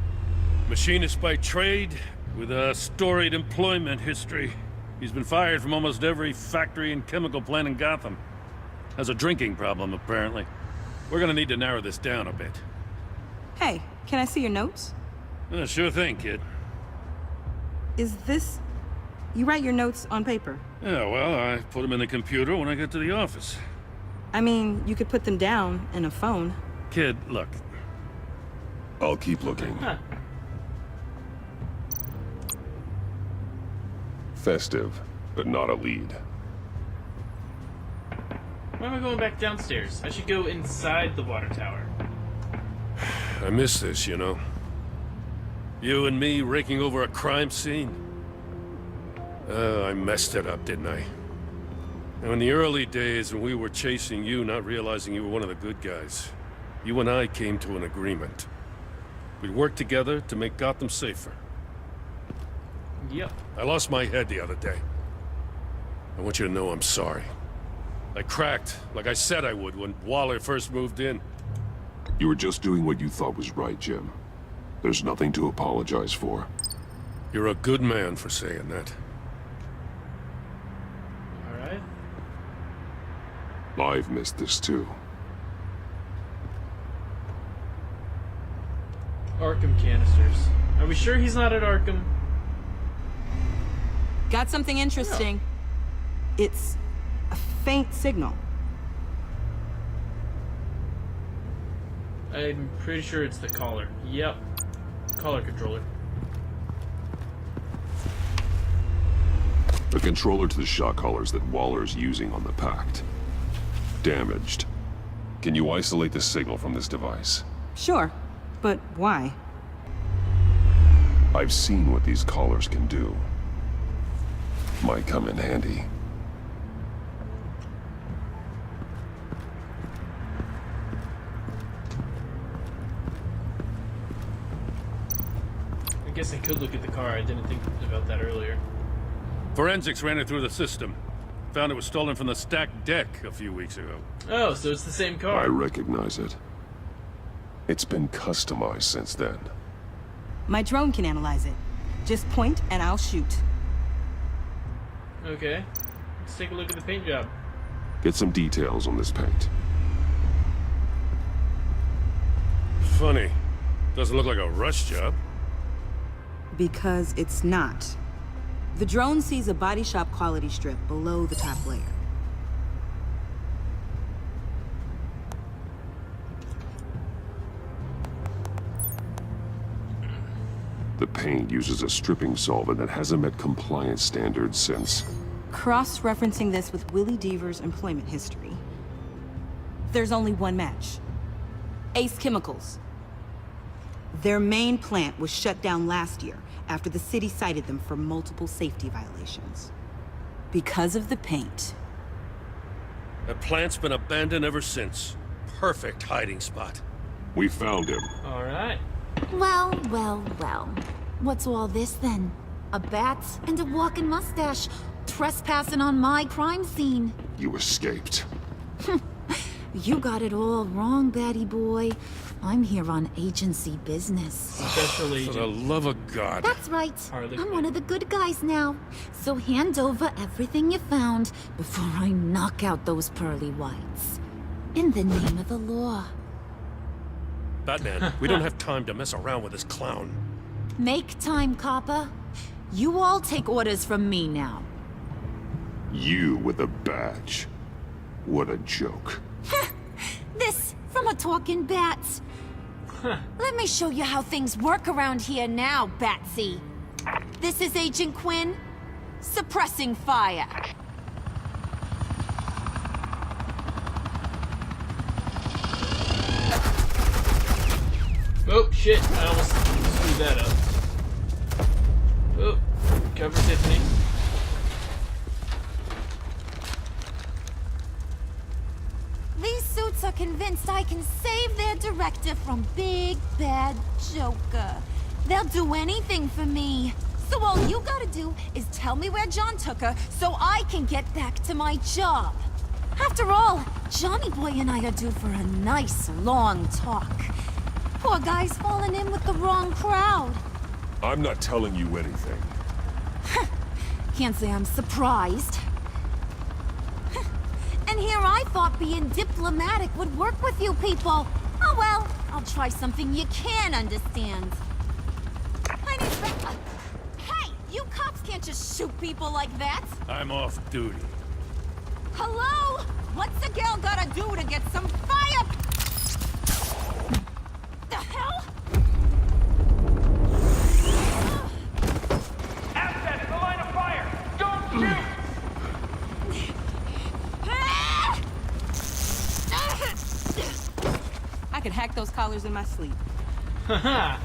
Machinist by trade, with a storied employment history. He's been fired from almost every factory and chemical plant in Gotham. Has a drinking problem, apparently. We're gonna need to narrow this down a bit. Hey, can I see your notes? Sure thing, kid. Is this... You write your notes on paper? Yeah, well, I put them in the computer when I get to the office. I mean, you could put them down in a phone. Kid, look. I'll keep looking. Huh. Festive, but not a lead. Why am I going back downstairs? I should go inside the water tower. I miss this, you know. You and me raking over a crime scene. I messed it up, didn't I? Now, in the early days when we were chasing you, not realizing you were one of the good guys, you and I came to an agreement. We'd work together to make Gotham safer. Yep. I lost my head the other day. I want you to know I'm sorry. I cracked, like I said I would when Waller first moved in. You were just doing what you thought was right, Jim. There's nothing to apologize for. You're a good man for saying that. Alright. I've missed this too. Arkham canisters. Are we sure he's not at Arkham? Got something interesting. It's a faint signal. I'm pretty sure it's the collar. Yep. Collar controller. A controller to the shot collars that Waller's using on the Pact. Damaged. Can you isolate the signal from this device? Sure, but why? I've seen what these collars can do. Might come in handy. I guess I could look at the car. I didn't think about that earlier. Forensics ran it through the system. Found it was stolen from the stacked deck a few weeks ago. Oh, so it's the same car. I recognize it. It's been customized since then. My drone can analyze it. Just point and I'll shoot. Okay. Let's take a look at the paint job. Get some details on this paint. Funny. Doesn't look like a rush job. Because it's not. The drone sees a body shop quality strip below the top layer. The paint uses a stripping solvent that hasn't met compliance standards since... Cross-referencing this with Willie Deaver's employment history, there's only one match. Ace Chemicals. Their main plant was shut down last year after the city cited them for multiple safety violations. Because of the paint. The plant's been abandoned ever since. Perfect hiding spot. We found him. All right. Well, well, well. What's all this then? A bat and a walking mustache trespassing on my crime scene. You escaped. You got it all wrong, baddie boy. I'm here on agency business. Special agent. For the love of God. That's right. I'm one of the good guys now. So hand over everything you found before I knock out those pearly whites. In the name of the law. Batman, we don't have time to mess around with this clown. Make time, copper. You all take orders from me now. You with a badge. What a joke. This from a talking bat. Let me show you how things work around here now, Batsy. This is Agent Quinn, suppressing fire. Oh, shit. I almost screwed that up. Oh, cover Tiffany. These suits are convinced I can save their director from Big Bad Joker. They'll do anything for me. So all you gotta do is tell me where John took her so I can get back to my job. After all, Johnny Boy and I are due for a nice long talk. Poor guy's falling in with the wrong crowd. I'm not telling you anything. Can't say I'm surprised. And here I thought being diplomatic would work with you people. Oh well, I'll try something you can understand. I need Hey, you cops can't just shoot people like that. I'm off duty. Hello? What's a girl gotta do to get some fire? The hell? Assets, the line of fire! Don't shoot! I could hack those collars in my sleep. Haha.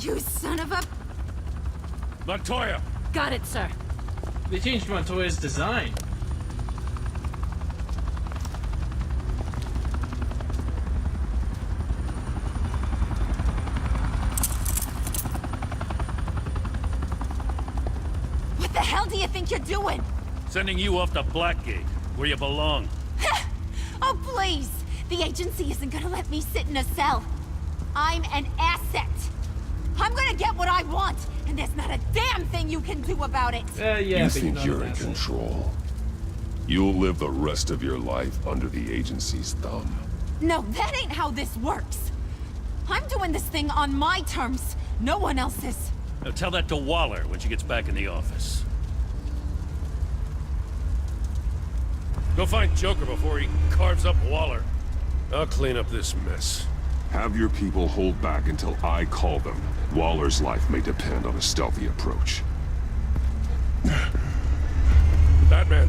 You son of a... Montoya! Got it, sir. They changed Montoya's design. What the hell do you think you're doing? Sending you off to Blackgate, where you belong. Oh, please! The agency isn't gonna let me sit in a cell. I'm an asset. I'm gonna get what I want, and there's not a damn thing you can do about it. You think you're in control? You'll live the rest of your life under the agency's thumb. No, that ain't how this works. I'm doing this thing on my terms. No one else's. Now tell that to Waller when she gets back in the office. Go find Joker before he carves up Waller. I'll clean up this mess. Have your people hold back until I call them. Waller's life may depend on a stealthy approach. Batman.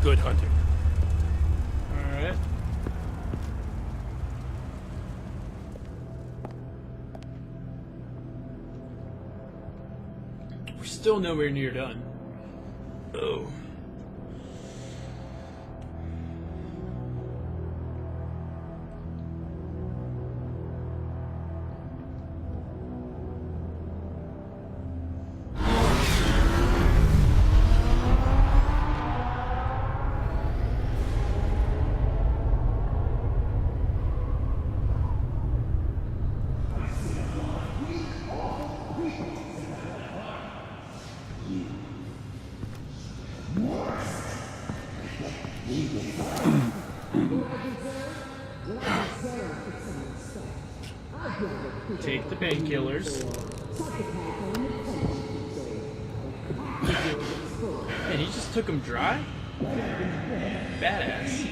Good hunting. Alright. We're still nowhere near done. Oh. Take the painkillers. And he just took him dry? Badass.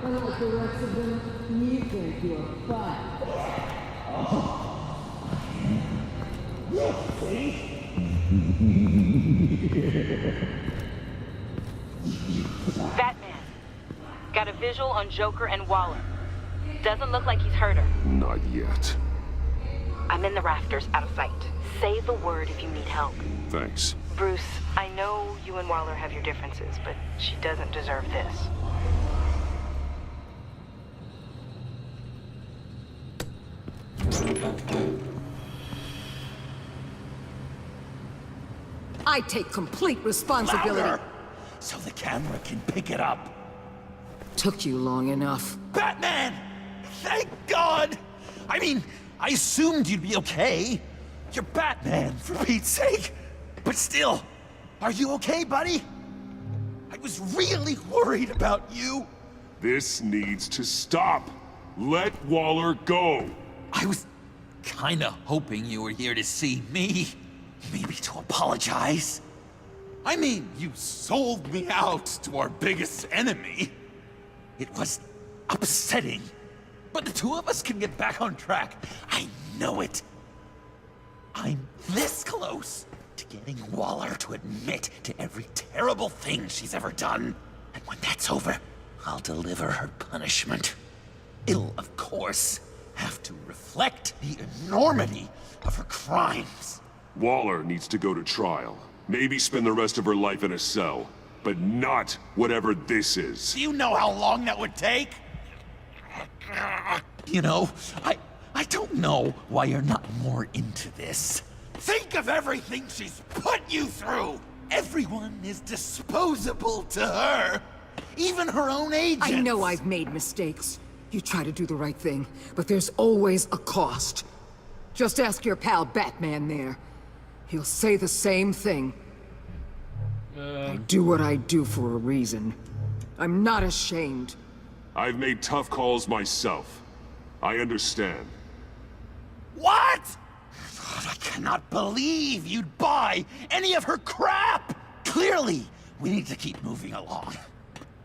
Unlike the rest of them, you think you're fine. Batman. Got a visual on Joker and Waller. Doesn't look like he's hurt her. Not yet. I'm in the rafters, out of sight. Say the word if you need help. Thanks. Bruce, I know you and Waller have your differences, but she doesn't deserve this. I take complete responsibility. Louder, so the camera can pick it up. Took you long enough. Batman! Thank God! I mean, I assumed you'd be okay. You're Batman, for Pete's sake. But still, are you okay, buddy? I was really worried about you. This needs to stop. Let Waller go. I was kinda hoping you were here to see me. Maybe to apologize. I mean, you sold me out to our biggest enemy. It was upsetting. But the two of us can get back on track. I know it. I'm this close to getting Waller to admit to every terrible thing she's ever done. And when that's over, I'll deliver her punishment. It'll, of course, have to reflect the enormity of her crimes. Waller needs to go to trial. Maybe spend the rest of her life in a cell. But not whatever this is. Do you know how long that would take? You know, I don't know why you're not more into this. Think of everything she's put you through! Everyone is disposable to her. Even her own agents. I know I've made mistakes. You try to do the right thing, but there's always a cost. Just ask your pal Batman there. He'll say the same thing. I do what I do for a reason. I'm not ashamed. I've made tough calls myself. I understand. What? God, I cannot believe you'd buy any of her crap! Clearly, we need to keep moving along.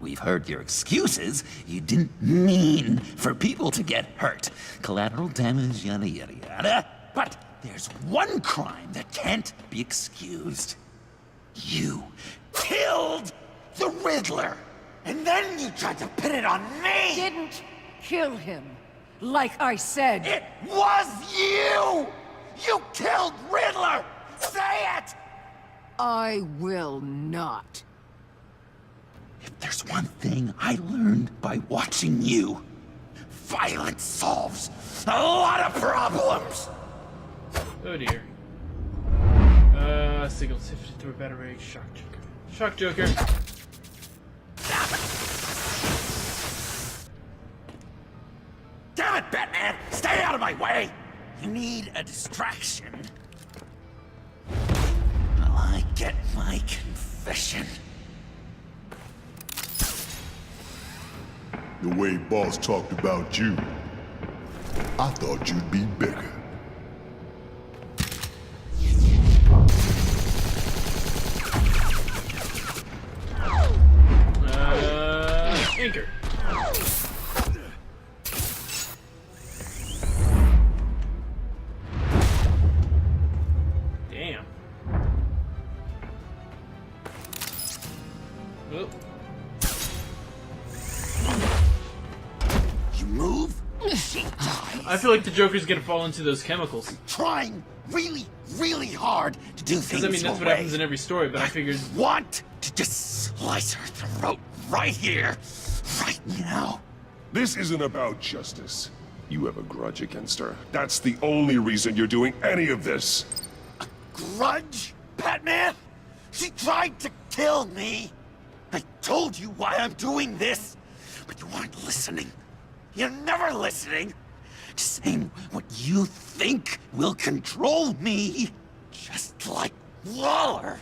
We've heard your excuses. You didn't mean for people to get hurt. Collateral damage, yada yada yada. But there's one crime that can't be excused. You killed the Riddler! And then you tried to pin it on me! Didn't kill him. Like I said. It was you! You killed Riddler! Say it! I will not. If there's one thing I learned by watching you, violence solves a lot of problems! Oh dear. Signal sifted through a battery. Shock Joker. Shock Joker. Damn it, Batman! Stay out of my way! You need a distraction. While I get my confession. The way boss talked about you, I thought you'd be bigger. Anchor. Damn. Oh. You move? I feel like the Joker's gonna fall into those chemicals. Trying really, really hard to do things Because I mean, that's your what way. happens in every story, but I figured... Want to just slice her throat right here, right now. This isn't about justice. You have a grudge against her. That's the only reason you're doing any of this. Grudge, Batman? She tried to kill me. I told you why I'm doing this, but you weren't listening. You're never listening. Just saying what you think will control me. Just like Waller.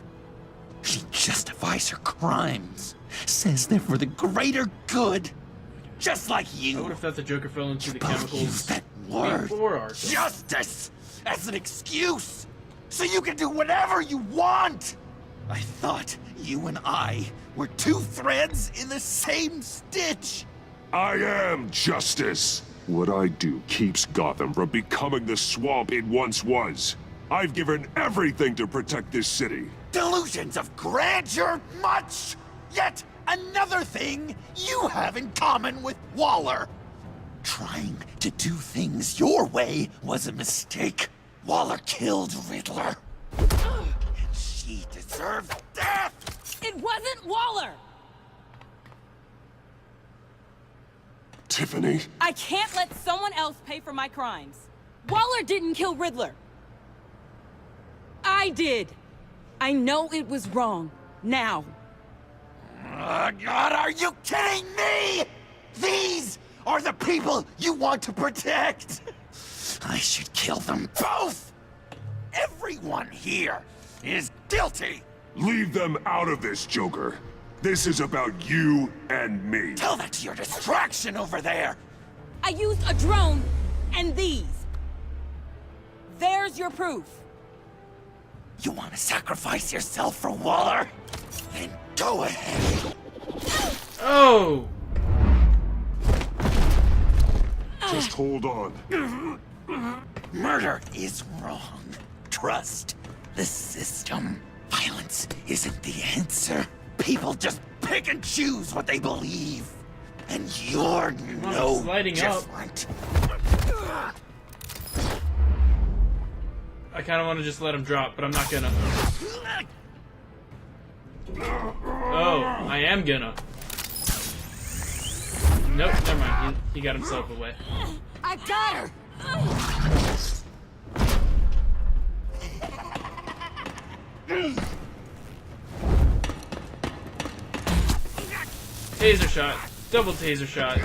She justifies her crimes. Says they're for the greater good. Just like you. I would have thought the Joker fell into the Both chemicals use that word, before Arkham. justice, as an excuse. So you can do whatever you want. I thought you and I were two threads in the same stitch. I am justice. What I do keeps Gotham from becoming the swamp it once was. I've given everything to protect this city. Delusions of grandeur much? Yet another thing you have in common with Waller. Trying to do things your way was a mistake. Waller killed Riddler. And she deserves death! It wasn't Waller! Tiffany? I can't let someone else pay for my crimes. Waller didn't kill Riddler. I did. I know it was wrong. Now. God, are you kidding me? These are the people you want to protect. I should kill them both. Everyone here is guilty. Leave them out of this, Joker. This is about you and me. Tell that to your distraction over there. I used a drone and these. There's your proof. You want to sacrifice yourself for Waller? Then go ahead. Oh! Just hold on. Murder is wrong. Trust the system. Violence isn't the answer. People just pick and choose what they believe. And you're no different. I kind of want to just let him drop, but I'm not gonna. Oh, I am gonna. Nope, never mind. He got himself away. I got her! Taser shot. Double taser shot.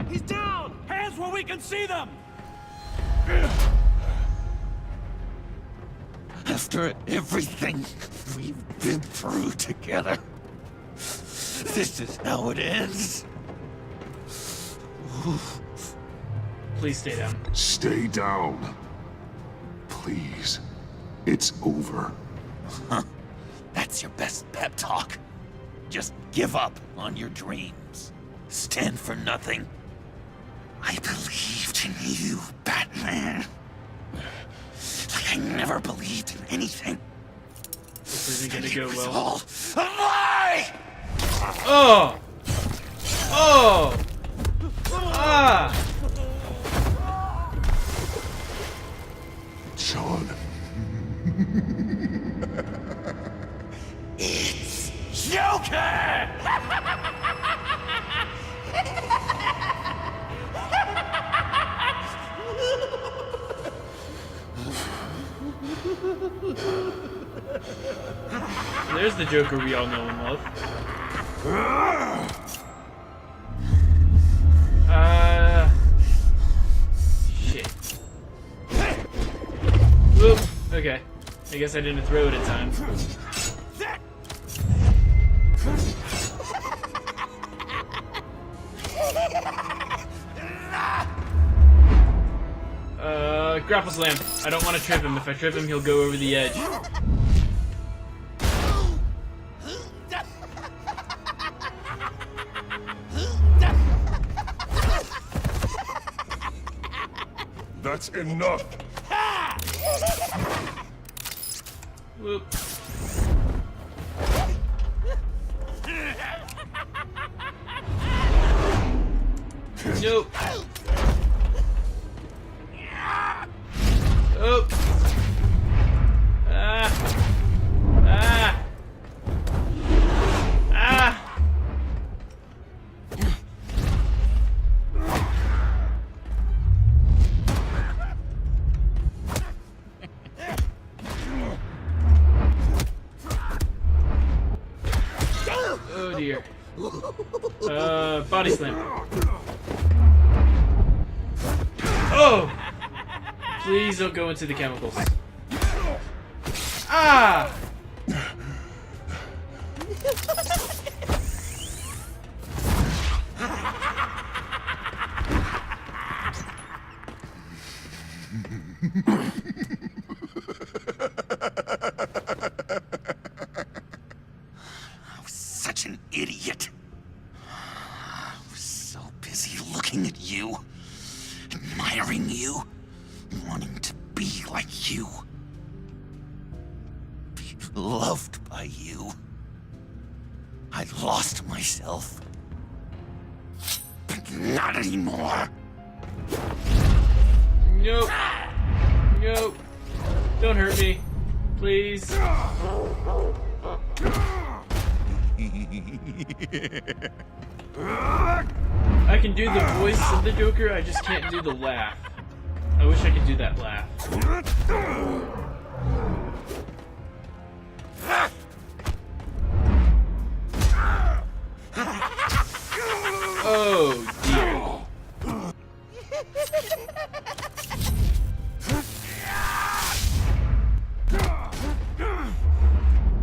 He's down! Hands where we can see them! After everything we've been through together, this is how it ends. Please stay down. Stay down. Please. It's over. Huh. That's your best pep talk. Just give up on your dreams. Stand for nothing. I believed in you, Batman. Like I never believed in anything. This isn't gonna go It was well. all a lie! Oh! Oh! Ah! John. It's Joker! There's the Joker we all know and love. Shit. Whoop. Okay. I guess I didn't throw it in time. grapple slam. I don't want to trip him. If I trip him, he'll go over the edge. That's enough. Whoop. Nope. Oh. Ah. Ah. Ah. Oh dear. Body slam. Oh! Please don't go into the chemicals. Ah! I was such an idiot. I was so busy looking at you, admiring you, wanting to be like you, be loved by you. I lost myself, but not anymore. Nope. Nope. Don't hurt me. Please. I can do the voice of the Joker, I just can't do the laugh. I wish I could do that laugh. Oh dear.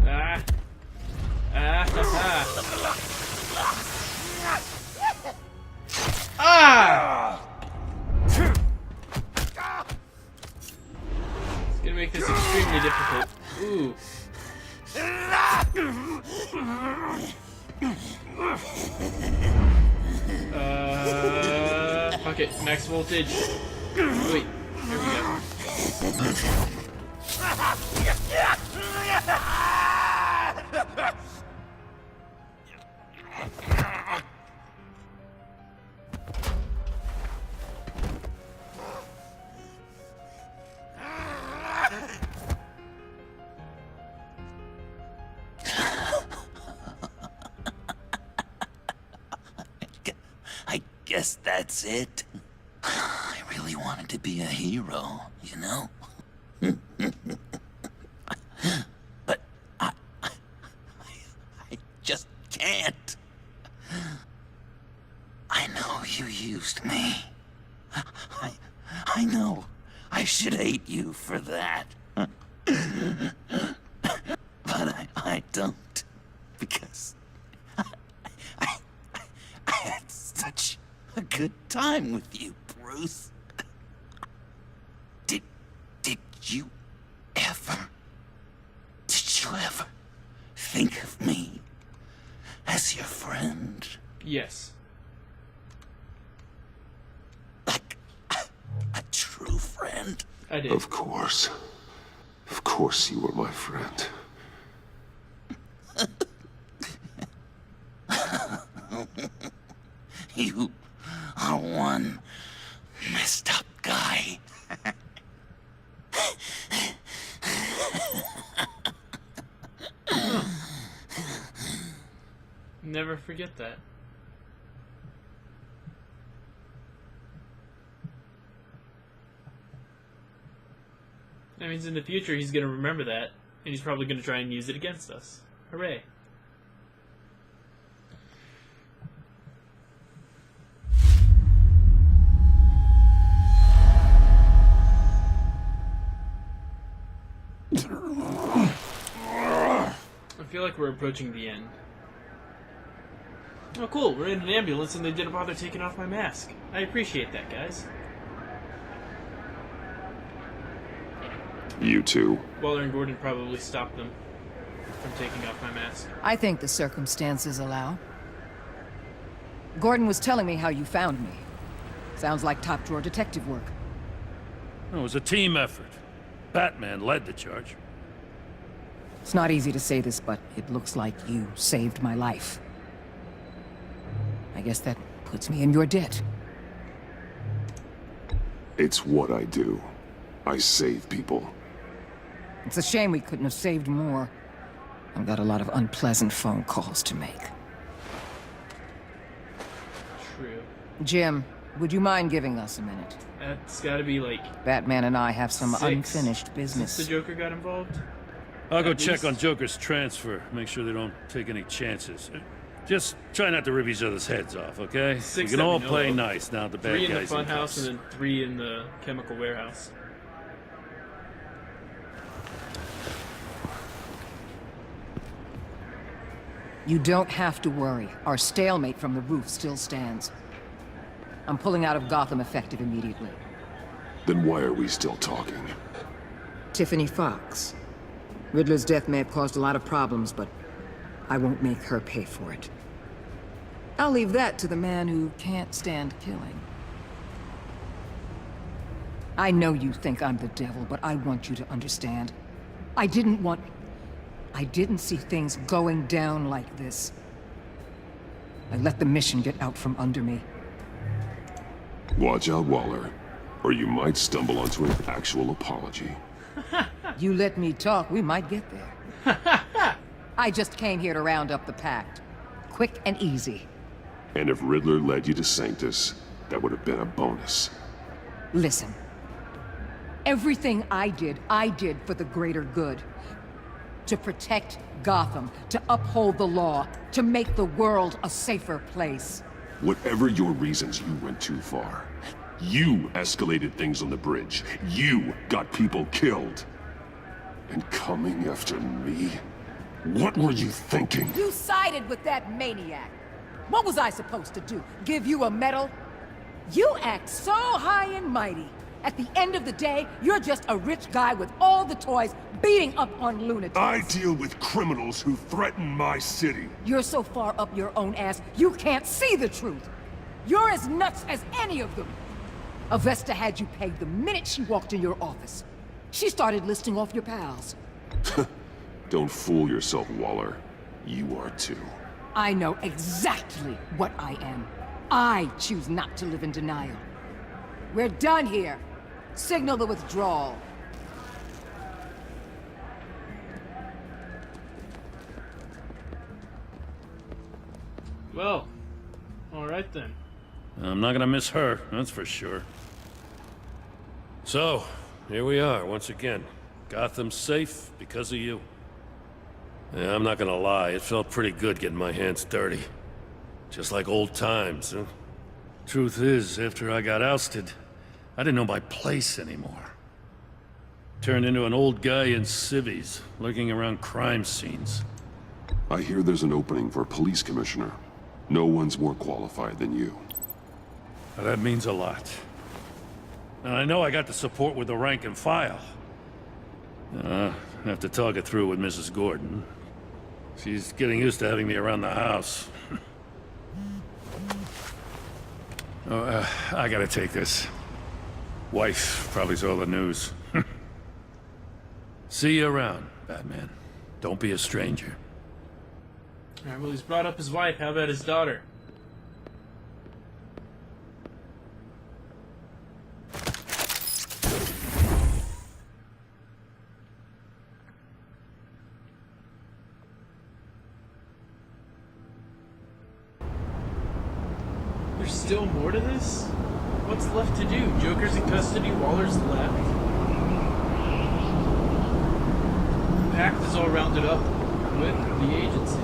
Ah. Ah. Ah. Ah. It's gonna make this extremely difficult. Ooh. Fuck it. Max voltage. Wait. There we go. I guess that's it. I really wanted to be a hero, you know? But I just can't. I know you used me. I know I should hate you for that. But I don't, because I had such a good time with you, Bruce. Did you ever think of me as your friend? Yes. Like a true friend? I did. Of course. Of course you were my friend. You are one messed up guy. Never forget that. That means in the future he's going to remember that, and he's probably going to try and use it against us. Hooray. I feel like we're approaching the end. Oh cool, we're in an ambulance and they didn't bother taking off my mask. I appreciate that, guys. You two? Waller and Gordon probably stopped them from taking off my mask. I think the circumstances allow. Gordon was telling me how you found me. Sounds like top-drawer detective work. It was a team effort. Batman led the charge. It's not easy to say this, but it looks like you saved my life. I guess that puts me in your debt. It's what I do. I save people. It's a shame we couldn't have saved more. I've got a lot of unpleasant phone calls to make. True. Jim, would you mind giving us a minute? That's gotta be like... Batman and I have some 6 unfinished business. since the Joker got involved? I'll go At check least. on Joker's transfer. Make sure they don't take any chances. Just try not to rip each other's heads off, okay? 6 We can that we all know play of. nice now the bad 3 in the guys funhouse cuffs. and then 3 in the chemical warehouse. You don't have to worry. Our stalemate from the roof still stands. I'm pulling out of Gotham effective immediately. Then why are we still talking? Tiffany Fox. Riddler's death may have caused a lot of problems, but I won't make her pay for it. I'll leave that to the man who can't stand killing. I know you think I'm the devil, but I want you to understand. I didn't see things going down like this. I let the mission get out from under me. Watch out, Waller, or you might stumble onto an actual apology. You let me talk, we might get there. I just came here to round up the pact. Quick and easy. And if Riddler led you to Sanctus, that would have been a bonus. Listen. Everything I did for the greater good. To protect Gotham, to uphold the law, to make the world a safer place. Whatever your reasons, you went too far. You escalated things on the bridge. You got people killed. And coming after me? What were you thinking? You sided with that maniac. What was I supposed to do? Give you a medal? You act so high and mighty. At the end of the day, you're just a rich guy with all the toys beating up on lunatics. I deal with criminals who threaten my city. You're so far up your own ass, you can't see the truth. You're as nuts as any of them. Avesta had you pegged the minute she walked in your office. She started listing off your pals. Don't fool yourself, Waller. You are too. I know exactly what I am. I choose not to live in denial. We're done here. Signal the withdrawal. Well, alright then. I'm not gonna miss her, that's for sure. So, here we are, once again. Gotham's safe because of you. Yeah, I'm not gonna lie, it felt pretty good getting my hands dirty. Just like old times, huh? Truth is, after I got ousted, I didn't know my place anymore. Turned into an old guy in civvies, lurking around crime scenes. I hear there's an opening for police commissioner. No one's more qualified than you. Now, that means a lot. And I know I got the support with the rank and file. I have to talk it through with Mrs. Gordon. She's getting used to having me around the house. I gotta take this. Wife probably saw the news. See you around, Batman. Don't be a stranger. Alright, well, he's brought up his wife. How about his daughter? There's still more to this? What's left to do? Joker's in custody, Waller's left. The pact is all rounded up with the agency.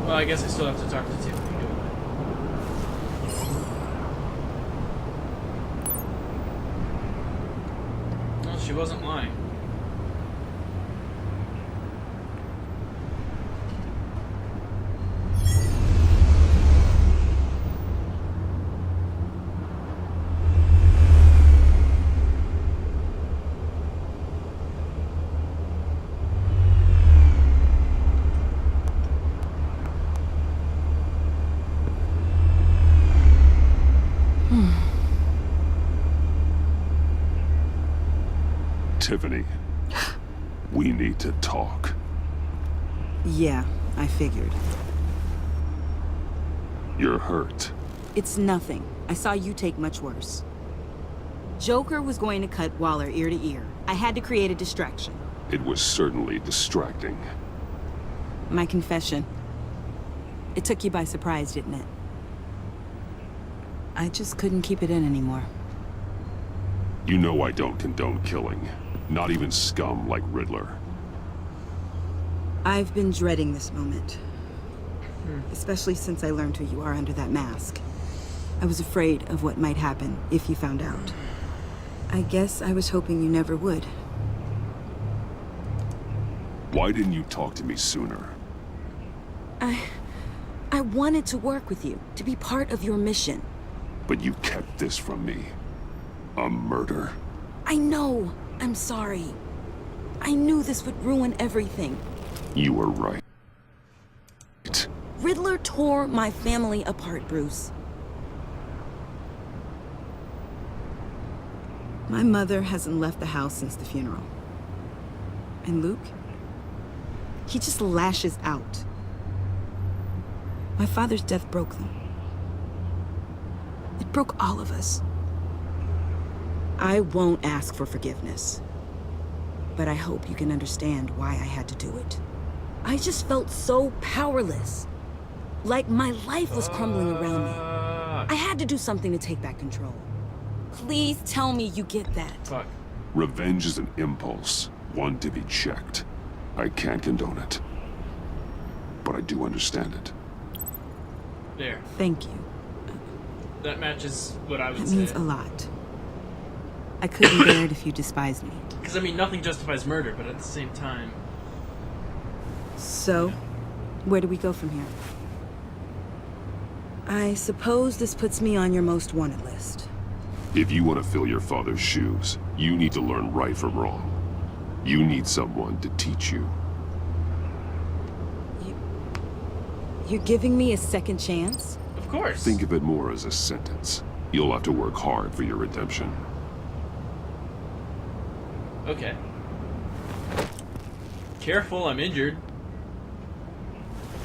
Well, I guess I still have to talk to Tiffany, don't I? No, she wasn't lying. Tiffany, we need to talk. Yeah, I figured. You're hurt. It's nothing. I saw you take much worse. Joker was going to cut Waller ear to ear. I had to create a distraction. It was certainly distracting. My confession. It took you by surprise, didn't it? I just couldn't keep it in anymore. You know I don't condone killing. Not even scum like Riddler. I've been dreading this moment. Especially since I learned who you are under that mask. I was afraid of what might happen if you found out. I guess I was hoping you never would. Why didn't you talk to me sooner? I wanted to work with you, to be part of your mission. But you kept this from me. A murder. I know. I'm sorry. I knew this would ruin everything. You were right. Riddler tore my family apart, Bruce. My mother hasn't left the house since the funeral. And Luke? He just lashes out. My father's death broke them. It broke all of us. I won't ask for forgiveness. But I hope you can understand why I had to do it. I just felt so powerless. Like my life was crumbling around me. I had to do something to take back control. Please tell me you get that. Fuck. Revenge is an impulse, one to be checked. I can't condone it. But I do understand it. There. Thank you. That matches what I would say. That means a lot. I couldn't bear it if you despised me. Because, I mean, nothing justifies murder, but at the same time... So, where do we go from here? I suppose this puts me on your most wanted list. If you want to fill your father's shoes, you need to learn right from wrong. You need someone to teach you. You're giving me a second chance? Of course. Think of it more as a sentence. You'll have to work hard for your redemption. Okay. Careful, I'm injured.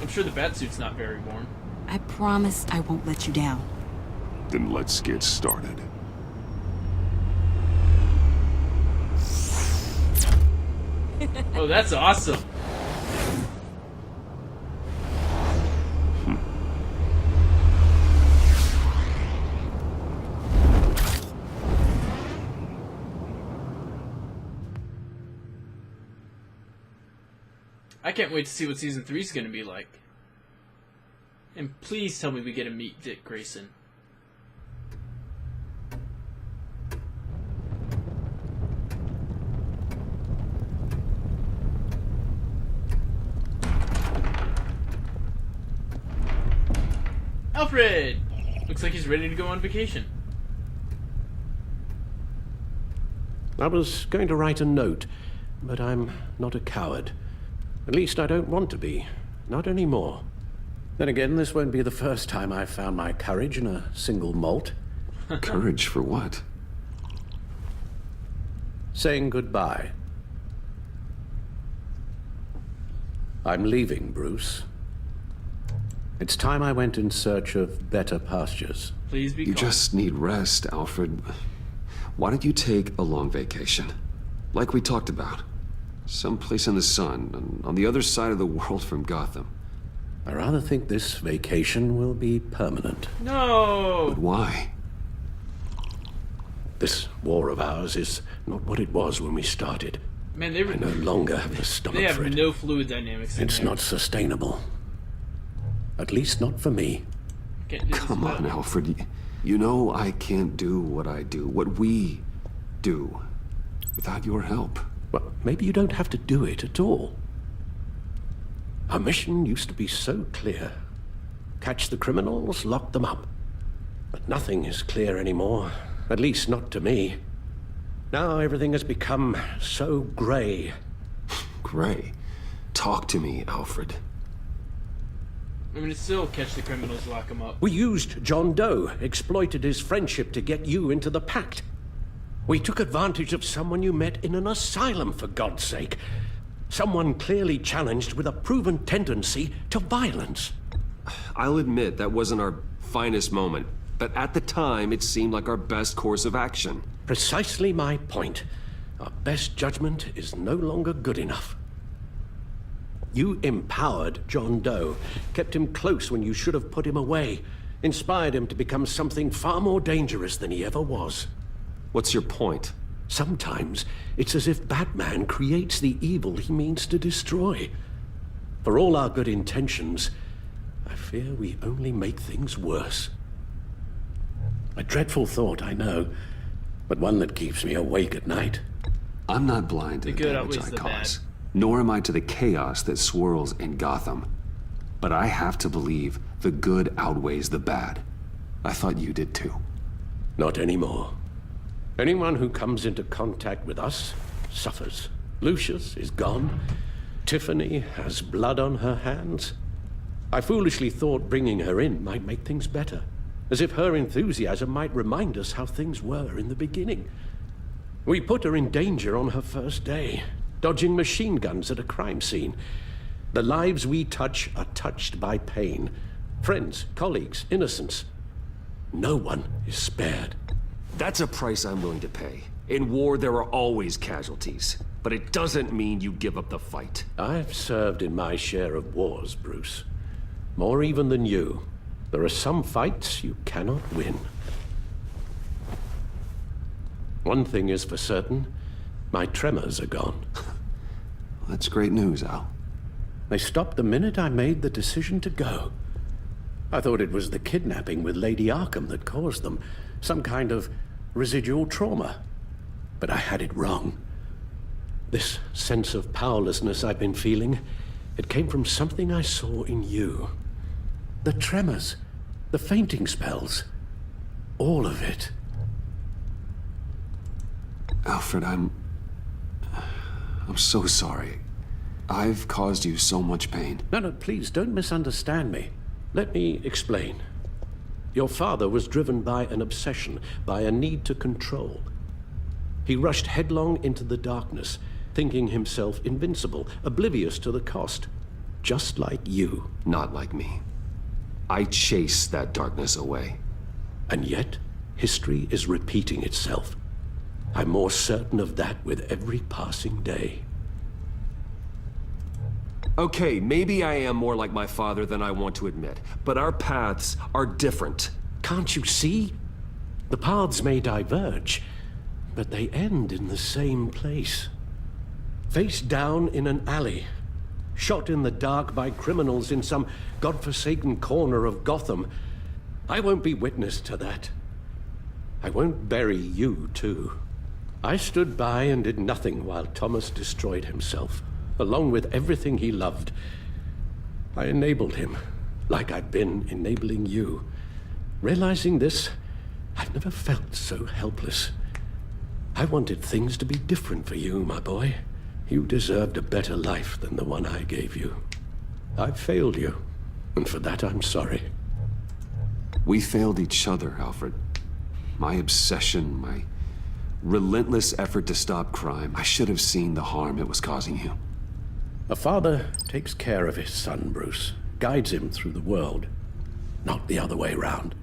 I'm sure the batsuit's not very warm. I promise I won't let you down. Then let's get started. Oh, that's awesome. I can't wait to see what Season 3 is going to be like. And please tell me we get to meet Dick Grayson. Alfred! Looks like he's ready to go on vacation. I was going to write a note, but I'm not a coward. At least I don't want to be. Not anymore. Then again, this won't be the first time I've found my courage in a single malt. Courage for what? Saying goodbye. I'm leaving, Bruce. It's time I went in search of better pastures. Please be You just need rest, Alfred. Why don't you take a long vacation? Like we talked about. Someplace in the sun, on the other side of the world from Gotham. I rather think this vacation will be permanent. No! But why? This war of ours is not what it was when we started. Man, I no longer have the stomach they for have it. no fluid dynamics in It's there. not sustainable. At least not for me. Can't do this Come on, Alfred. You know I can't do what I do, what we do, without your help. Well, maybe you don't have to do it at all. Our mission used to be so clear. Catch the criminals, lock them up. But nothing is clear anymore. At least not to me. Now everything has become so gray. Gray? Talk to me, Alfred. I mean, it's still catch the criminals, lock them up. We used John Doe, exploited his friendship to get you into the pact. We took advantage of someone you met in an asylum, for God's sake. Someone clearly challenged with a proven tendency to violence. I'll admit that wasn't our finest moment, but at the time it seemed like our best course of action. Precisely my point. Our best judgment is no longer good enough. You empowered John Doe, kept him close when you should have put him away, inspired him to become something far more dangerous than he ever was. What's your point? Sometimes it's as if Batman creates the evil he means to destroy. For all our good intentions, I fear we only make things worse. A dreadful thought, I know, but one that keeps me awake at night. I'm not blind to the damage I cause, nor am I to the chaos that swirls in Gotham. But I have to believe the good outweighs the bad. I thought you did too. Not anymore. Anyone who comes into contact with us suffers. Lucius is gone. Tiffany has blood on her hands. I foolishly thought bringing her in might make things better, as if her enthusiasm might remind us how things were in the beginning. We put her in danger on her first day, dodging machine guns at a crime scene. The lives we touch are touched by pain. Friends, colleagues, innocents. No one is spared. That's a price I'm willing to pay. In war, there are always casualties. But it doesn't mean you give up the fight. I've served in my share of wars, Bruce. More even than you. There are some fights you cannot win. One thing is for certain. My tremors are gone. That's great news, Al. They stopped the minute I made the decision to go. I thought it was the kidnapping with Lady Arkham that caused them. Some kind of residual trauma. But I had it wrong. This sense of powerlessness I've been feeling, it came from something I saw in you. The tremors, the fainting spells, all of it. Alfred, I'm so sorry. I've caused you so much pain. No, please don't misunderstand me. Let me explain. Your father was driven by an obsession, by a need to control. He rushed headlong into the darkness, thinking himself invincible, oblivious to the cost. Just like you. Not like me. I chased that darkness away. And yet, history is repeating itself. I'm more certain of that with every passing day. Okay, maybe I am more like my father than I want to admit, but our paths are different. Can't you see? The paths may diverge, but they end in the same place. Face down in an alley, shot in the dark by criminals in some godforsaken corner of Gotham. I won't be witness to that. I won't bury you, too. I stood by and did nothing while Thomas destroyed himself. Along with everything he loved. I enabled him, like I'd been enabling you. Realizing this, I've never felt so helpless. I wanted things to be different for you, my boy. You deserved a better life than the one I gave you. I failed you, and for that I'm sorry. We failed each other, Alfred. My obsession, my relentless effort to stop crime. I should have seen the harm it was causing you. A father takes care of his son, Bruce. Guides him through the world. Not the other way round.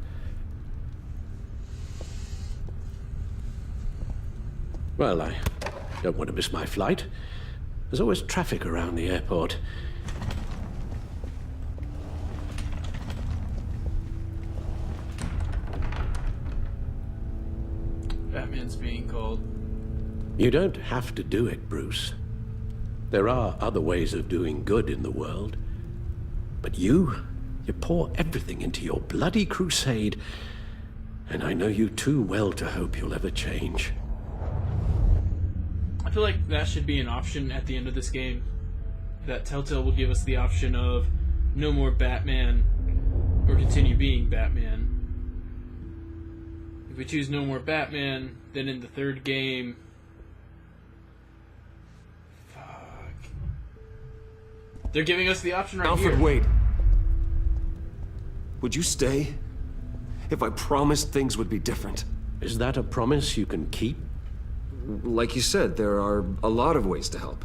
Well, I don't want to miss my flight. There's always traffic around the airport. Batman's being called. You don't have to do it, Bruce. There are other ways of doing good in the world. But you pour everything into your bloody crusade, and I know you too well to hope you'll ever change. I feel like that should be an option at the end of this game. That Telltale will give us the option of no more Batman, or continue being Batman. If we choose no more Batman, then in the third game... They're giving us the option right here. Alfred, wait. Would you stay? If I promised things would be different. Is that a promise you can keep? like you said, there are a lot of ways to help.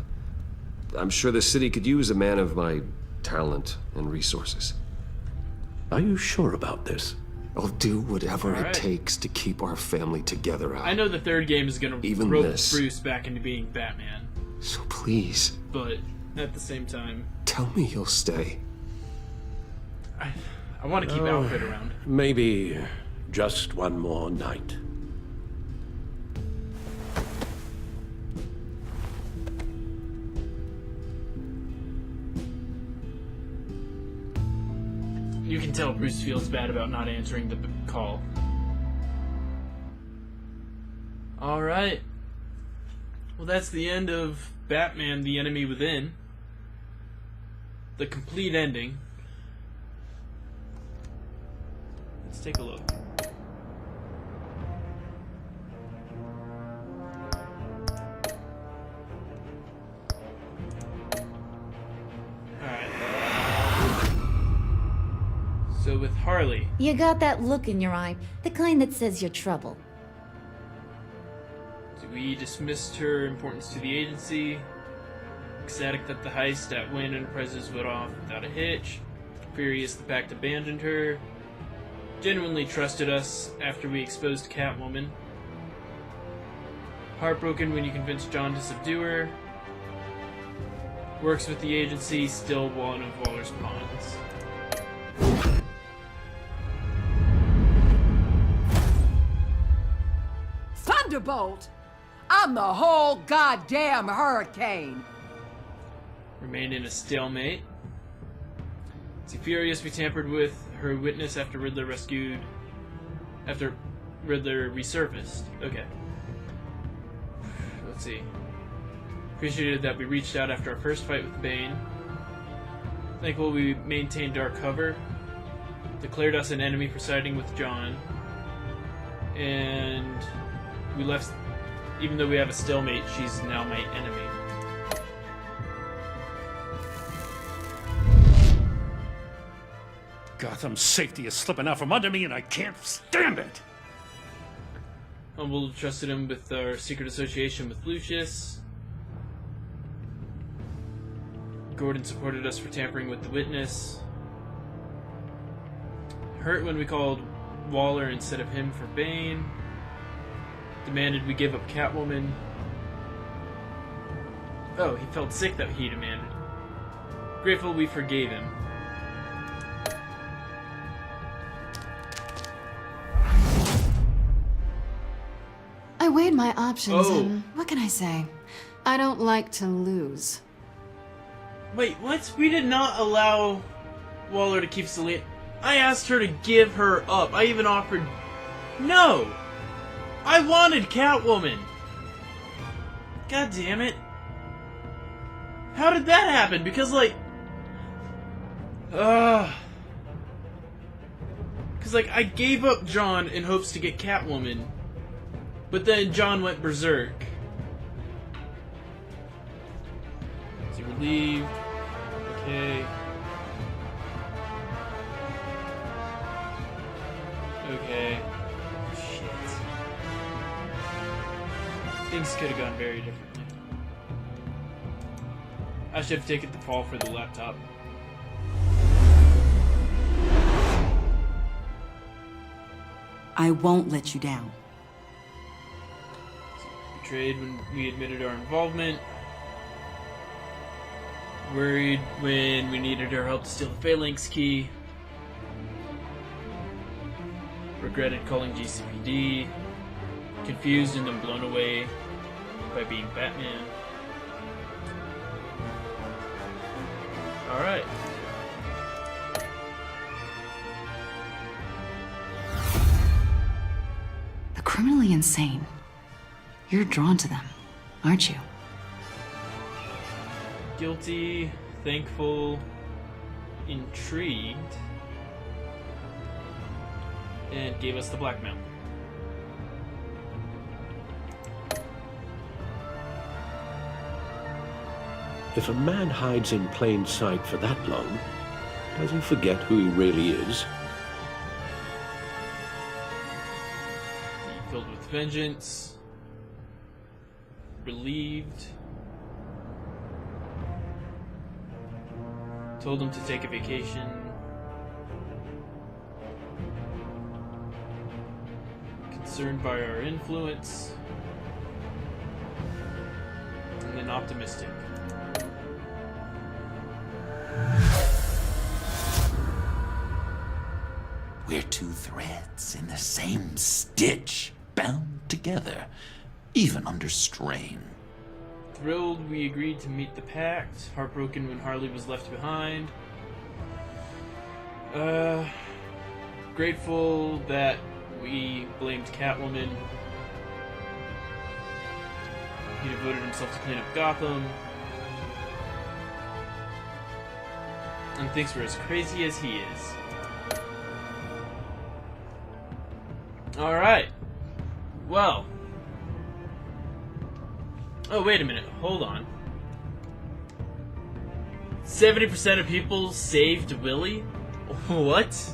I'm sure the city could use a man of my talent and resources. Are you sure about this? I'll do whatever All right. it takes to keep our family together, Al. I know the third game is gonna Even rope this. Bruce back into being Batman, So please, but at the same time, tell me you'll stay. I want to keep Alfred around. Maybe just one more night. You can tell Bruce feels bad about not answering the call. Alright. Well, that's the end of Batman, the Enemy Within. The complete ending. Let's take a look. So with Harley, You got that look in your eye, the kind that says you're trouble. we dismissed her importance to the agency, ecstatic that the heist at Wayne Enterprises went off without a hitch, furious the pact abandoned her, genuinely trusted us after we exposed Catwoman, heartbroken when you convinced John to subdue her, works with the agency, still one of Waller's pawns. Thunderbolt! I'm the whole goddamn hurricane! Remained in a stalemate. Is he furious we tampered with her witness after Riddler resurfaced? Okay. Let's see. Appreciated that we reached out after our first fight with Bane. Thankful we maintained our cover. Declared us an enemy for siding with John. And we left, even though we have a stalemate, she's now my enemy. Gotham's safety is slipping out from under me and I can't stand it! Humble trusted him with our secret association with Lucius. Gordon supported us for tampering with the witness. Hurt when we called Waller instead of him for Bane. Demanded we give up Catwoman. Oh, he felt sick that he demanded. Grateful we forgave him. I weighed my options Oh. and what can I say? I don't like to lose. Wait, what? We did not allow Waller to keep Selena. I asked her to give her up. I even offered... No! I wanted Catwoman! God damn it. How did that happen? Because, like... Because, like, I gave up John in hopes to get Catwoman. But then John went berserk. Is he relieved? Okay. Okay. Shit. Things could have gone very differently. I should have taken the fall for the laptop. I won't let you down. Betrayed when we admitted our involvement. Worried when we needed her help to steal the Phalanx key. Regretted calling GCPD. Confused and then blown away by being Batman. Alright. The criminally insane. You're drawn to them, aren't you? Guilty, thankful, intrigued, and gave us the blackmail. If a man hides in plain sight for that long, does he forget who he really is? Filled with vengeance. relieved. Told him to take a vacation. Concerned by our influence. And then optimistic. We're two threads in the same stitch, bound together, even under strain. Thrilled we agreed to meet the pact. Heartbroken when Harley was left behind. Grateful that we blamed Catwoman. He devoted himself to clean up Gotham. And thinks we're as crazy as he is. Alright. Well. Oh, wait a minute. Hold on. 70% of people saved Willie? What?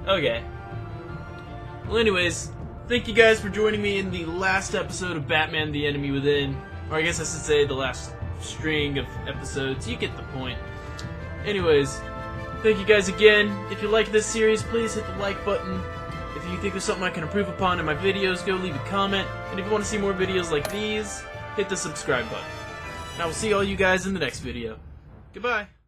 Okay. Well, anyways, thank you guys for joining me in the last episode of Batman the Enemy Within. Or I guess I should say the last string of episodes. You get the point. Anyways, thank you guys again. If you like this series, please hit the like button. If you think there's something I can improve upon in my videos, go leave a comment. And if you want to see more videos like these, hit the subscribe button. And I will see all you guys in the next video. Goodbye.